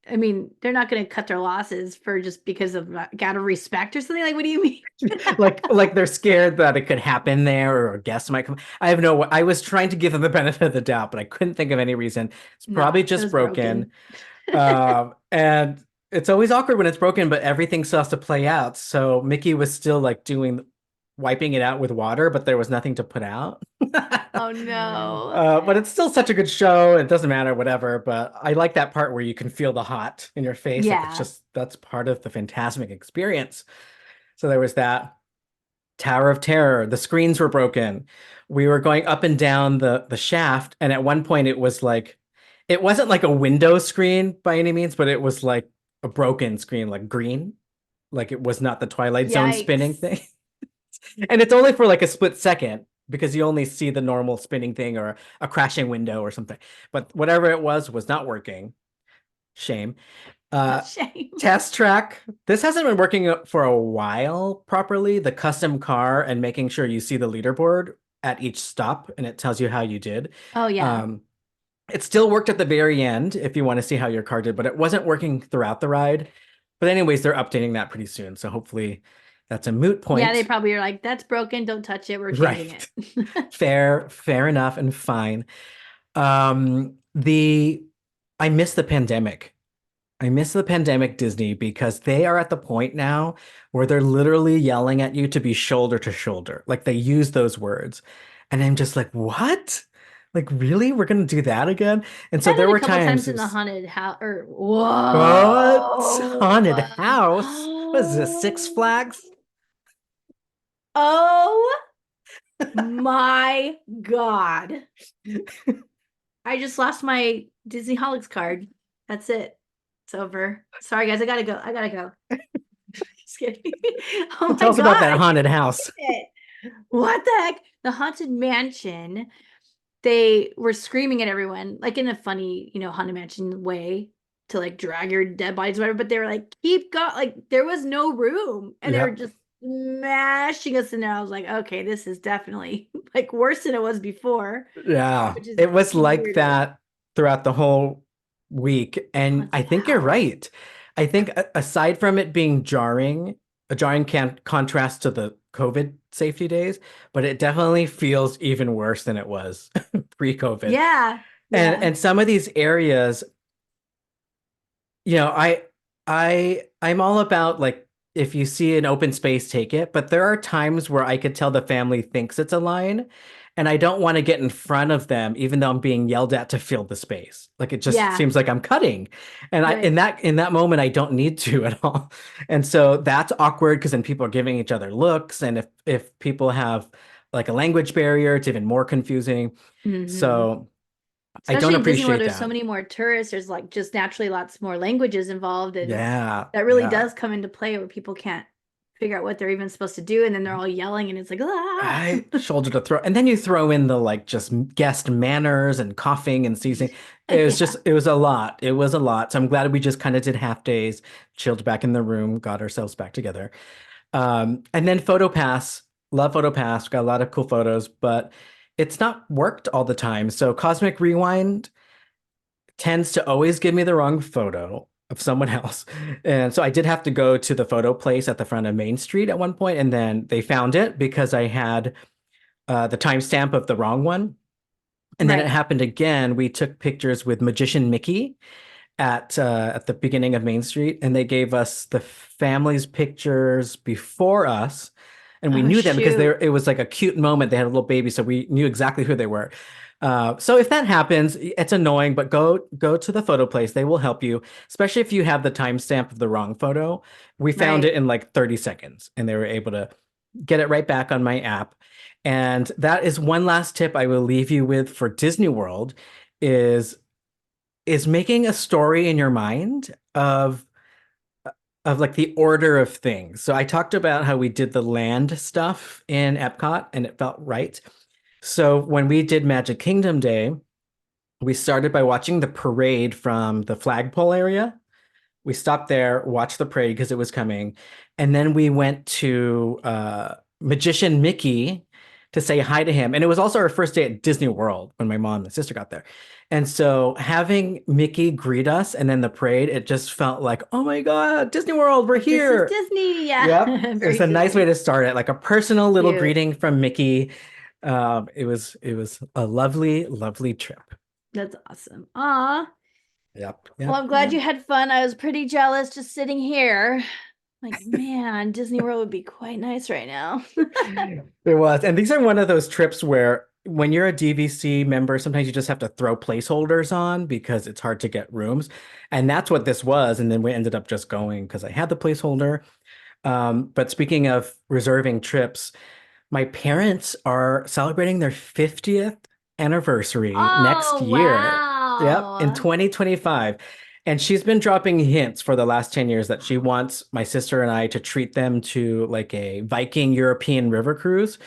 S1: I mean, they're not going to cut their losses for just because of out of respect or something. Like, what do you mean?
S2: like they're scared that it could happen there or a guest might come. I have no. I was trying to give them the benefit of the doubt, but I couldn't think of any reason. It's probably
S1: No, it
S2: just
S1: was
S2: broken.
S1: broken.
S2: And it's always awkward when it's broken, but everything still has to play out. So Mickey was still like doing wiping it out with water, but there was nothing to put out.
S1: Oh no.
S2: But it's still such a good show. It doesn't matter, whatever. But I like that part where you can feel the hot in your face. Like it's
S1: Yeah.
S2: just that's part of the Fantasmic experience. So there was that. Tower of Terror. The screens were broken. We were going up and down the shaft, and at one point it was like it wasn't like a window screen by any means, but it was like a broken screen, like green. Like it was not the Twilight Zone spinning
S1: Yikes.
S2: thing. And it's only for like a split second because you only see the normal spinning thing or a crashing window or something. But whatever it was not working. Shame. Uh,
S1: Shame.
S2: Test track. This hasn't been working for a while properly. The custom car and making sure you see the leaderboard at each stop and it tells you how you did.
S1: Oh yeah.
S2: Um, it still worked at the very end if you want to see how your car did, but it wasn't working throughout the ride. But anyways, they're updating that pretty soon. So hopefully that's a moot
S1: Yeah, they
S2: point.
S1: probably are like, that's broken, don't touch it, we're changing
S2: Right.
S1: it.
S2: Fair enough and fine. The I miss the pandemic. I miss the pandemic Disney because they are at the point now where they're literally yelling at you to be shoulder to shoulder. Like they use those words. And I'm just like, what? Like, really? We're gonna do that again? And so
S1: Had
S2: there
S1: it a
S2: were
S1: couple
S2: times
S1: times
S2: it
S1: in the
S2: was,
S1: haunted house or
S2: what? Haunted
S1: whoa.
S2: house? What is this, Six Flags?
S1: Oh my God. I just lost my Disney Holics card. That's it. It's over. Sorry, guys. I gotta go. I gotta go. Just kidding. Oh
S2: Tell
S1: my
S2: us about
S1: God.
S2: that
S1: I can't
S2: haunted
S1: believe
S2: house.
S1: it. What the heck? The Haunted Mansion. They were screaming at everyone, like in a funny, Haunted Mansion way to like drag your dead bodies, whatever. But they were like, keep going. Like there was no room. And they were
S2: Yep.
S1: just smashing us in there. I was like, okay, this is definitely like worse than it was before,
S2: Yeah.
S1: which is
S2: It was
S1: even
S2: like
S1: weirder.
S2: that throughout the whole week. And I
S1: Haunted
S2: think you're
S1: house.
S2: right. I think aside from it being jarring, a jarring contrast to the COVID safety days, but it definitely feels even worse than it was pre-COVID.
S1: Yeah.
S2: And
S1: Yeah.
S2: and some of these areas, you know, I'm all about like if you see an open space, take it. But there are times where I could tell the family thinks it's a line, and I don't want to get in front of them, even though I'm being yelled at to fill the space. Like it just
S1: Yeah.
S2: seems like I'm cutting, and I
S1: Right.
S2: in that moment I don't need to at all. And so that's awkward because then people are giving each other looks, and if people have like a language barrier, it's even more confusing.
S1: Hmm.
S2: So I don't
S1: Especially in Disney World,
S2: appreciate
S1: there's so
S2: that.
S1: many more tourists. There's like just naturally lots more languages involved, and
S2: Yeah,
S1: that really
S2: yeah.
S1: does come into play where people can't figure out what they're even supposed to do, and then they're all yelling, and it's like, ah.
S2: I shoulder to throw, and then you throw in the like just guest manners and coughing and sneezing.
S1: Yeah.
S2: It was a lot. It was a lot. So I'm glad we just kind of did half days, chilled back in the room, got ourselves back together. And then PhotoPass, love PhotoPass, got a lot of cool photos, but it's not worked all the time. So Cosmic Rewind tends to always give me the wrong photo of someone else. And so I did have to go to the photo place at the front of Main Street at one point, and then they found it because I had the timestamp of the wrong one. And then it
S1: Right.
S2: happened again. We took pictures with Magician Mickey at the beginning of Main Street, and they gave us the family's pictures before us, and we
S1: Oh,
S2: knew them because they
S1: shoot.
S2: it was like a cute moment. They had a little baby, so we knew exactly who they were. So if that happens, it's annoying, but go to the photo place. They will help you, especially if you have the timestamp of the wrong photo. We found it
S1: Right.
S2: in like 30 seconds, and they were able to get it right back on my app. And that is one last tip I will leave you with for Disney World is making a story in your mind of like the order of things. So I talked about how we did the land stuff in Epcot and it felt right. So when we did Magic Kingdom Day, we started by watching the parade from the flagpole area. We stopped there, watched the parade because it was coming, and then we went to Magician Mickey to say hi to him. And it was also our first day at Disney World when my mom and sister got there. And so having Mickey greet us and then the parade, it just felt like, oh my God, Disney World, we're
S1: Like this is
S2: here.
S1: Disney. Yeah.
S2: Yep. It was
S1: Very
S2: a nice way
S1: cool.
S2: to start it, like a personal little
S1: Cute.
S2: greeting from Mickey. It was a lovely, lovely trip.
S1: That's awesome. Aw.
S2: Yep.
S1: Well,
S2: Yep.
S1: I'm glad
S2: Yep.
S1: you had fun. I was pretty jealous just sitting here. Like, man, Disney World would be quite nice right now.
S2: It was. And these are one of those trips where when you're a DVC member, sometimes you just have to throw placeholders on because it's hard to get rooms. And that's what this was. And then we ended up just going because I had the placeholder. But speaking of reserving trips, my parents are celebrating their 50th anniversary next
S1: Oh,
S2: year. Yep, in
S1: wow.
S2: 2025. And she's been dropping hints for the last 10 years that she wants my sister and I to treat them to like a Viking European river cruise.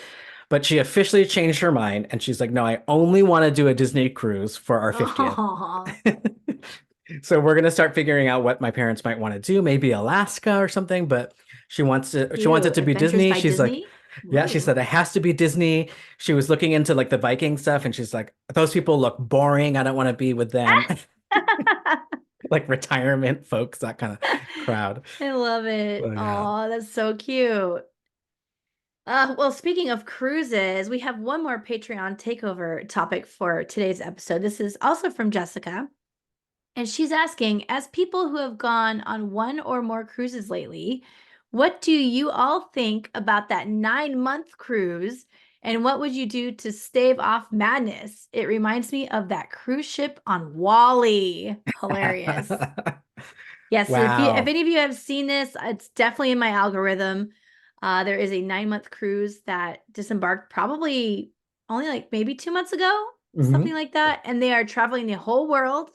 S2: But she officially changed her mind and she's like, no, I only want to do a Disney cruise for our 50th.
S1: Oh,
S2: So we're gonna start figuring out what my parents might want to do, maybe Alaska or something, but she wants it
S1: cute.
S2: to be
S1: Adventures
S2: Disney.
S1: by
S2: She's like,
S1: Disney?
S2: yeah, she
S1: Ooh.
S2: said it has to be Disney. She was looking into like the Viking stuff and she's like, those people look boring. I don't want to be with them. Like retirement folks, that kind of crowd.
S1: I love it.
S2: So yeah.
S1: Oh, that's so cute. Well, speaking of cruises, we have one more Patreon takeover topic for today's episode. This is also from Jessica. And she's asking, as people who have gone on one or more cruises lately, what do you all think about that 9-month cruise? And what would you do to stave off madness? It reminds me of that cruise ship on Wally. Hilarious. Yes, if
S2: Wow.
S1: any of you have seen this, it's definitely in my algorithm. There is a 9-month cruise that disembarked probably only like maybe 2 months ago, something
S2: Hmm.
S1: like that. And they are traveling the whole world.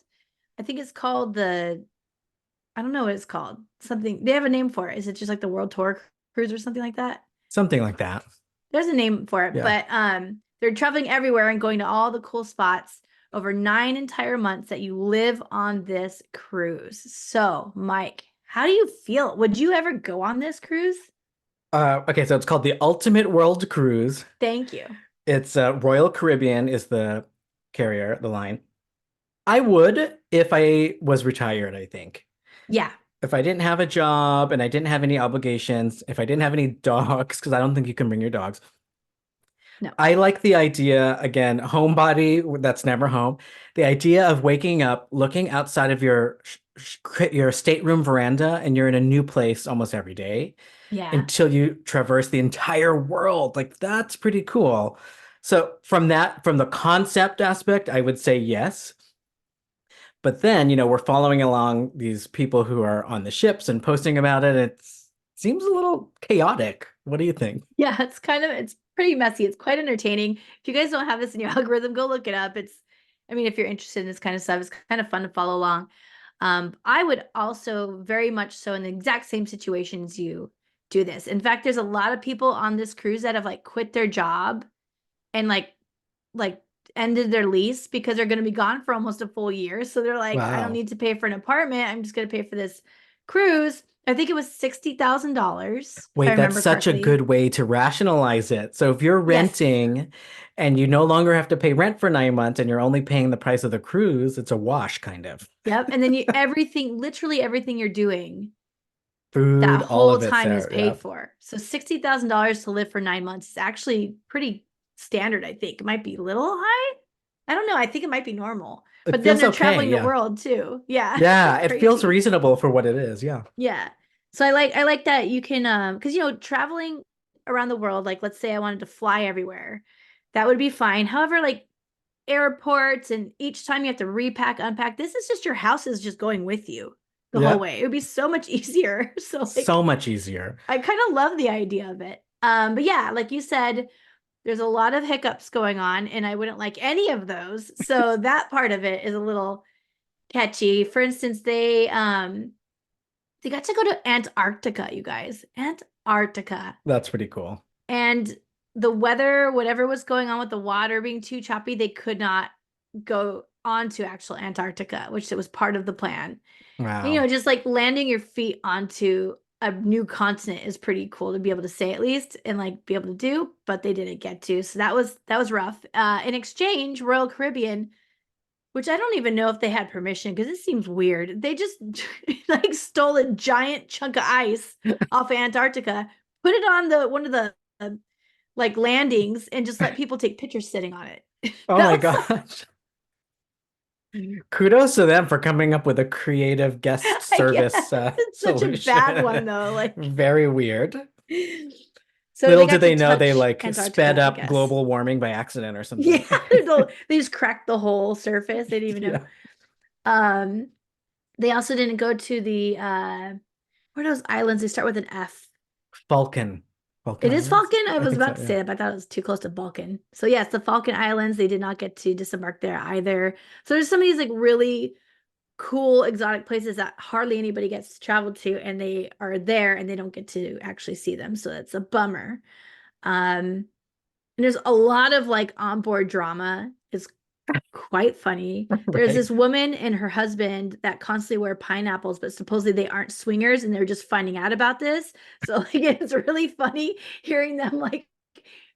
S1: I think it's called I don't know what it's called. Something, they have a name for it. Is it just like the World Tour Cruise or something like that?
S2: Something like that.
S1: There's a name for it,
S2: Yeah.
S1: but they're traveling everywhere and going to all the cool spots over 9 entire months that you live on this cruise. So, Mike, how do you feel? Would you ever go on this cruise?
S2: Okay, so it's called the Ultimate World Cruise.
S1: Thank you.
S2: It's Royal Caribbean is the carrier, the line. I would if I was retired, I think.
S1: Yeah.
S2: if I didn't have a job and I didn't have any obligations, if I didn't have any dogs, because I don't think you can bring your dogs.
S1: No.
S2: I like the idea, again, homebody that's never home. The idea of waking up, looking outside of your stateroom veranda, and you're in a new place almost every day
S1: Yeah.
S2: until you traverse the entire world. Like that's pretty cool. So from the concept aspect, I would say yes. But then, we're following along these people who are on the ships and posting about it. It seems a little chaotic. What do you think?
S1: Yeah, it's pretty messy. It's quite entertaining. If you guys don't have this in your algorithm, go look it up. I mean, if you're interested in this kind of stuff, it's kind of fun to follow along. I would also very much so in the exact same situations you do this. In fact, there's a lot of people on this cruise that have like quit their job and like ended their lease because they're going to be gone for almost a full year. So they're like, I don't
S2: Wow.
S1: need to pay for an apartment. I'm just going to pay for this cruise. I think it was $60,000, if I
S2: Wait, that's
S1: remember
S2: such a
S1: correctly.
S2: good way to rationalize it. So if you're
S1: Yes.
S2: renting and you no longer have to pay rent for 9 months and you're only paying the price of the cruise, it's a wash kind of.
S1: Yep. And then literally everything you're doing,
S2: Food,
S1: that
S2: all
S1: whole
S2: of it's
S1: time is
S2: there. Yeah.
S1: paid for. So $60,000 to live for 9 months is actually pretty standard, I think. It might be a little high. I don't know. I think it might be normal.
S2: It
S1: But then
S2: feels
S1: they're
S2: okay.
S1: traveling the
S2: Yeah.
S1: world too. Yeah.
S2: Yeah, it feels
S1: Crazy.
S2: reasonable for what it is. Yeah.
S1: Yeah. So I like that you can because traveling around the world, like let's say I wanted to fly everywhere, that would be fine. However, like airports and each time you have to repack, unpack, this is just your house is just going with you the whole
S2: Yeah.
S1: way. It would be so much easier. So
S2: So
S1: like
S2: much easier.
S1: I kind of love the idea of it. But yeah, like you said, there's a lot of hiccups going on, and I wouldn't like any of those. So that part of it is a little catchy. For instance, they got to go to Antarctica, you guys. Antarctica.
S2: That's pretty cool.
S1: And the weather, whatever was going on with the water being too choppy, they could not go on to actual Antarctica, which it was part of the plan. And,
S2: Wow.
S1: just like landing your feet onto a new continent is pretty cool to be able to say at least and like be able to do, but they didn't get to. So that was rough. In exchange, Royal Caribbean, which I don't even know if they had permission because it seems weird. They just like stole a giant chunk of ice off of Antarctica, put it on the one of the like landings, and just let people take pictures sitting on it.
S2: Oh
S1: That
S2: my
S1: was
S2: gosh. Kudos to them for coming up with a creative guest
S1: I guess
S2: service
S1: it's such a bad one
S2: solution.
S1: though. Like,
S2: Very weird.
S1: so they
S2: Little did
S1: got to
S2: they know they
S1: touch
S2: like sped
S1: Antarctica, I
S2: up
S1: guess.
S2: global warming by accident or something.
S1: Yeah, they just cracked the whole surface. They didn't even know.
S2: Yeah.
S1: Um, they also didn't go to the what are those islands? They start with an F.
S2: Falcon. Falcon
S1: It is
S2: Islands?
S1: Falcon. I
S2: I
S1: was
S2: think so,
S1: about to
S2: yeah.
S1: say that, but I thought it was too close to Balkan. So yes, the Falcon Islands. They did not get to disembark there either. So there's some of these like really cool exotic places that hardly anybody gets to travel to, and they are there and they don't get to actually see them. So that's a bummer. And there's a lot of like onboard drama. It's quite funny. There's
S2: Right.
S1: this woman and her husband that constantly wear pineapples, but supposedly they aren't swingers and they're just finding out about this. So like it's really funny hearing them like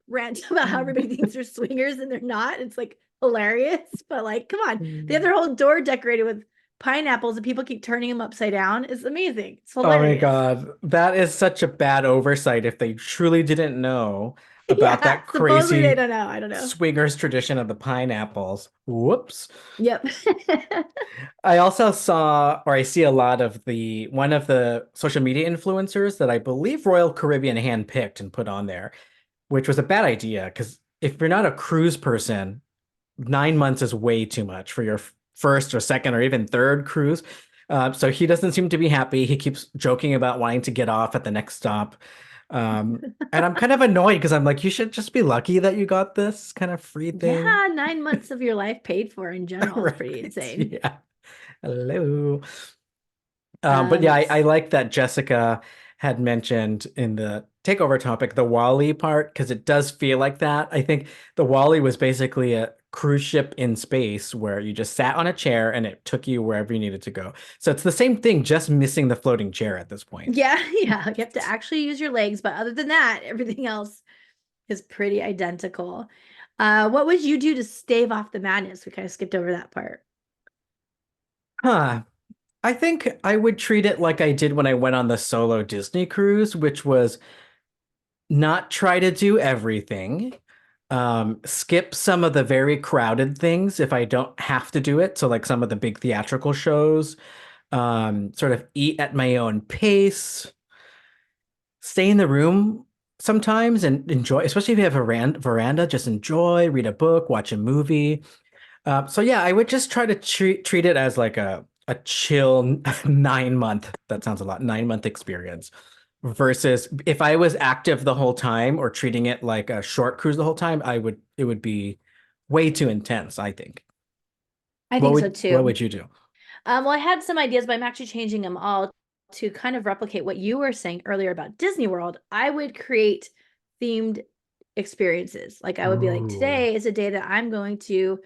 S1: rant about how everybody thinks they're swingers and they're not. It's like hilarious, but like come on. They have their whole door decorated with pineapples and people keep turning them upside down. It's amazing. It's
S2: Oh my
S1: hilarious.
S2: God. That is such a bad oversight if they truly didn't know about
S1: Yeah,
S2: that
S1: supposedly they
S2: crazy
S1: don't know. I don't know.
S2: swingers tradition of the pineapples. Whoops.
S1: Yep.
S2: I also saw, or I see a lot of one of the social media influencers that I believe Royal Caribbean handpicked and put on there, which was a bad idea because if you're not a cruise person, 9 months is way too much for your first or second or even third cruise. So he doesn't seem to be happy. He keeps joking about wanting to get off at the next stop. And I'm kind of annoyed because I'm like, you should just be lucky that you got this kind of free thing.
S1: Yeah, 9 months of your life paid for in general is pretty
S2: Right.
S1: insane.
S2: Yeah. Hello. But yeah, I
S1: It's
S2: like that Jessica had mentioned in the takeover topic the Wally part because it does feel like that. I think the Wally was basically a cruise ship in space where you just sat on a chair and it took you wherever you needed to go. So it's the same thing, just missing the floating chair at this point.
S1: yeah, yeah. You have to actually use your legs, but other than that, everything else is pretty identical. What would you do to stave off the madness? We kind of skipped over that part.
S2: Huh. I think I would treat it like I did when I went on the solo Disney cruise, which was not try to do everything. Skip some of the very crowded things if I don't have to do it. So like some of the big theatrical shows, sort of eat at my own pace, stay in the room sometimes and enjoy, especially if you have a veranda, just enjoy, read a book, watch a movie. So yeah, I would just try to treat it as like a chill 9 month, that sounds a lot, 9 month experience versus if I was active the whole time or treating it like a short cruise the whole time, it would be way too intense, I think.
S1: I think so
S2: What
S1: too.
S2: would you do?
S1: Well, I had some ideas, but I'm actually changing them all to kind of replicate what you were saying earlier about Disney World. I would create themed experiences. Like I would be like,
S2: Ooh.
S1: today is a day that I'm going to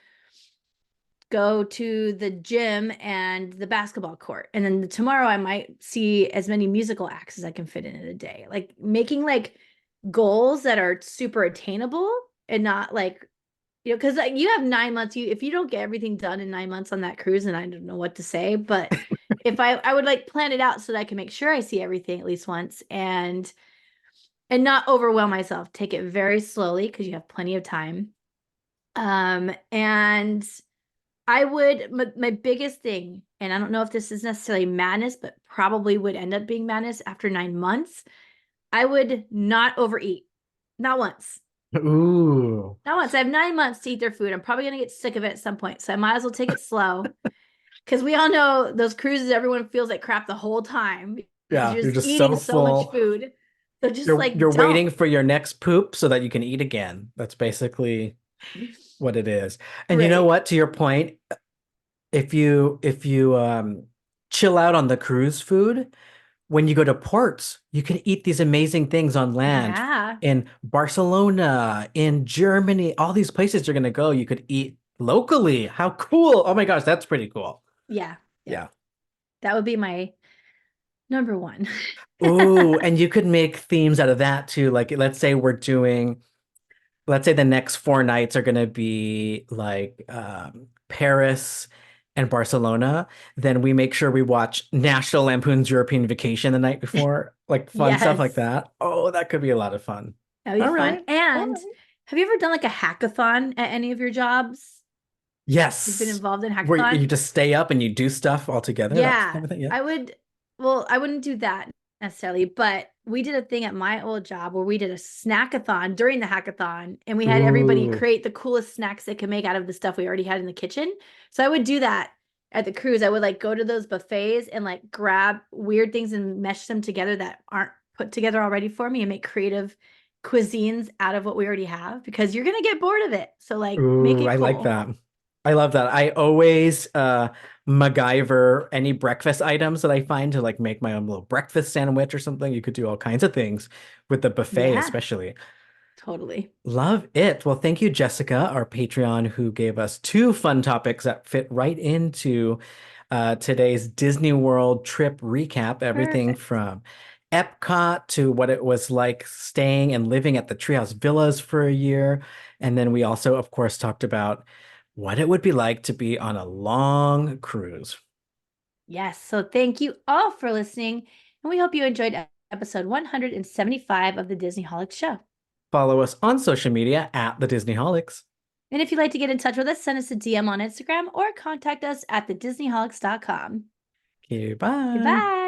S1: go to the gym and the basketball court. And then tomorrow I might see as many musical acts as I can fit in a day. Like making like goals that are super attainable and not like, you know, because like, you have 9 months. You if you don't get everything done in 9 months on that cruise, and I don't know what to say, but if I would like plan it out so that I can make sure I see everything at least once and not overwhelm myself. Take it very slowly because you have plenty of time. And I would my biggest thing, and I don't know if this is necessarily madness, but probably would end up being madness after 9 months. I would not overeat. Not once.
S2: Ooh.
S1: Not once. I have 9 months to eat their food. I'm probably gonna get sick of it at some point. So I might as well take it slow. Because we all know those cruises, everyone feels like crap the whole time because
S2: Yeah,
S1: you're
S2: you're
S1: just
S2: just
S1: eating
S2: so
S1: so much
S2: full.
S1: food. So just like
S2: You're
S1: don't.
S2: waiting for your next poop so that you can eat again. That's basically what it is. And you know
S1: Right.
S2: what? To your point, if you chill out on the cruise food, when you go to ports, you can eat these amazing things on land
S1: Yeah.
S2: in Barcelona, in Germany, all these places you're gonna go, you could eat locally. How cool. Oh my gosh, that's pretty cool.
S1: Yeah. Yep.
S2: Yeah.
S1: That would be my number one.
S2: Ooh, and you could make themes out of that too. Like let's say the next 4 nights are going to be like Paris and Barcelona, then we make sure we watch National Lampoon's European Vacation the night before, like fun stuff like
S1: Yes.
S2: that. Oh, that could be a lot of fun.
S1: That'd be
S2: All
S1: fun.
S2: right. All
S1: And
S2: right.
S1: have you ever done like a hackathon at any of your jobs? You've been
S2: Yes.
S1: involved in
S2: Where
S1: hackathon?
S2: you just stay up and you do stuff all together, that
S1: Yeah,
S2: kind of thing. Yeah.
S1: I would. Well, I wouldn't do that necessarily, but we did a thing at my old job where we did a snackathon during the hackathon, and we had everybody
S2: Ooh.
S1: create the coolest snacks they could make out of the stuff we already had in the kitchen. So I would do that at the cruise. I would like go to those buffets and like grab weird things and mesh them together that aren't put together already for me and make creative cuisines out of what we already have because you're gonna get bored of it. So like make
S2: Ooh,
S1: it
S2: I like
S1: cool.
S2: that. I love that. I always MacGyver any breakfast items that I find to like make my own little breakfast sandwich or something. You could do all kinds of things with the buffet,
S1: Yeah,
S2: especially.
S1: totally.
S2: Love it. Well, thank you, Jessica, our Patreon, who gave us two fun topics that fit right into today's Disney World trip recap. Everything
S1: Perfect.
S2: from Epcot to what it was like staying and living at the Treehouse Villas for a year. And then we also, of course, talked about what it would be like to be on a long cruise.
S1: Yes. So thank you all for listening. And we hope you enjoyed episode 175 of the Disney Holics Show.
S2: Follow us on social media at the Disneyholics.
S1: And if you'd like to get in touch with us, send us a DM on Instagram or contact us at thedisneyholics.com.
S2: Okay, bye.
S1: Goodbye.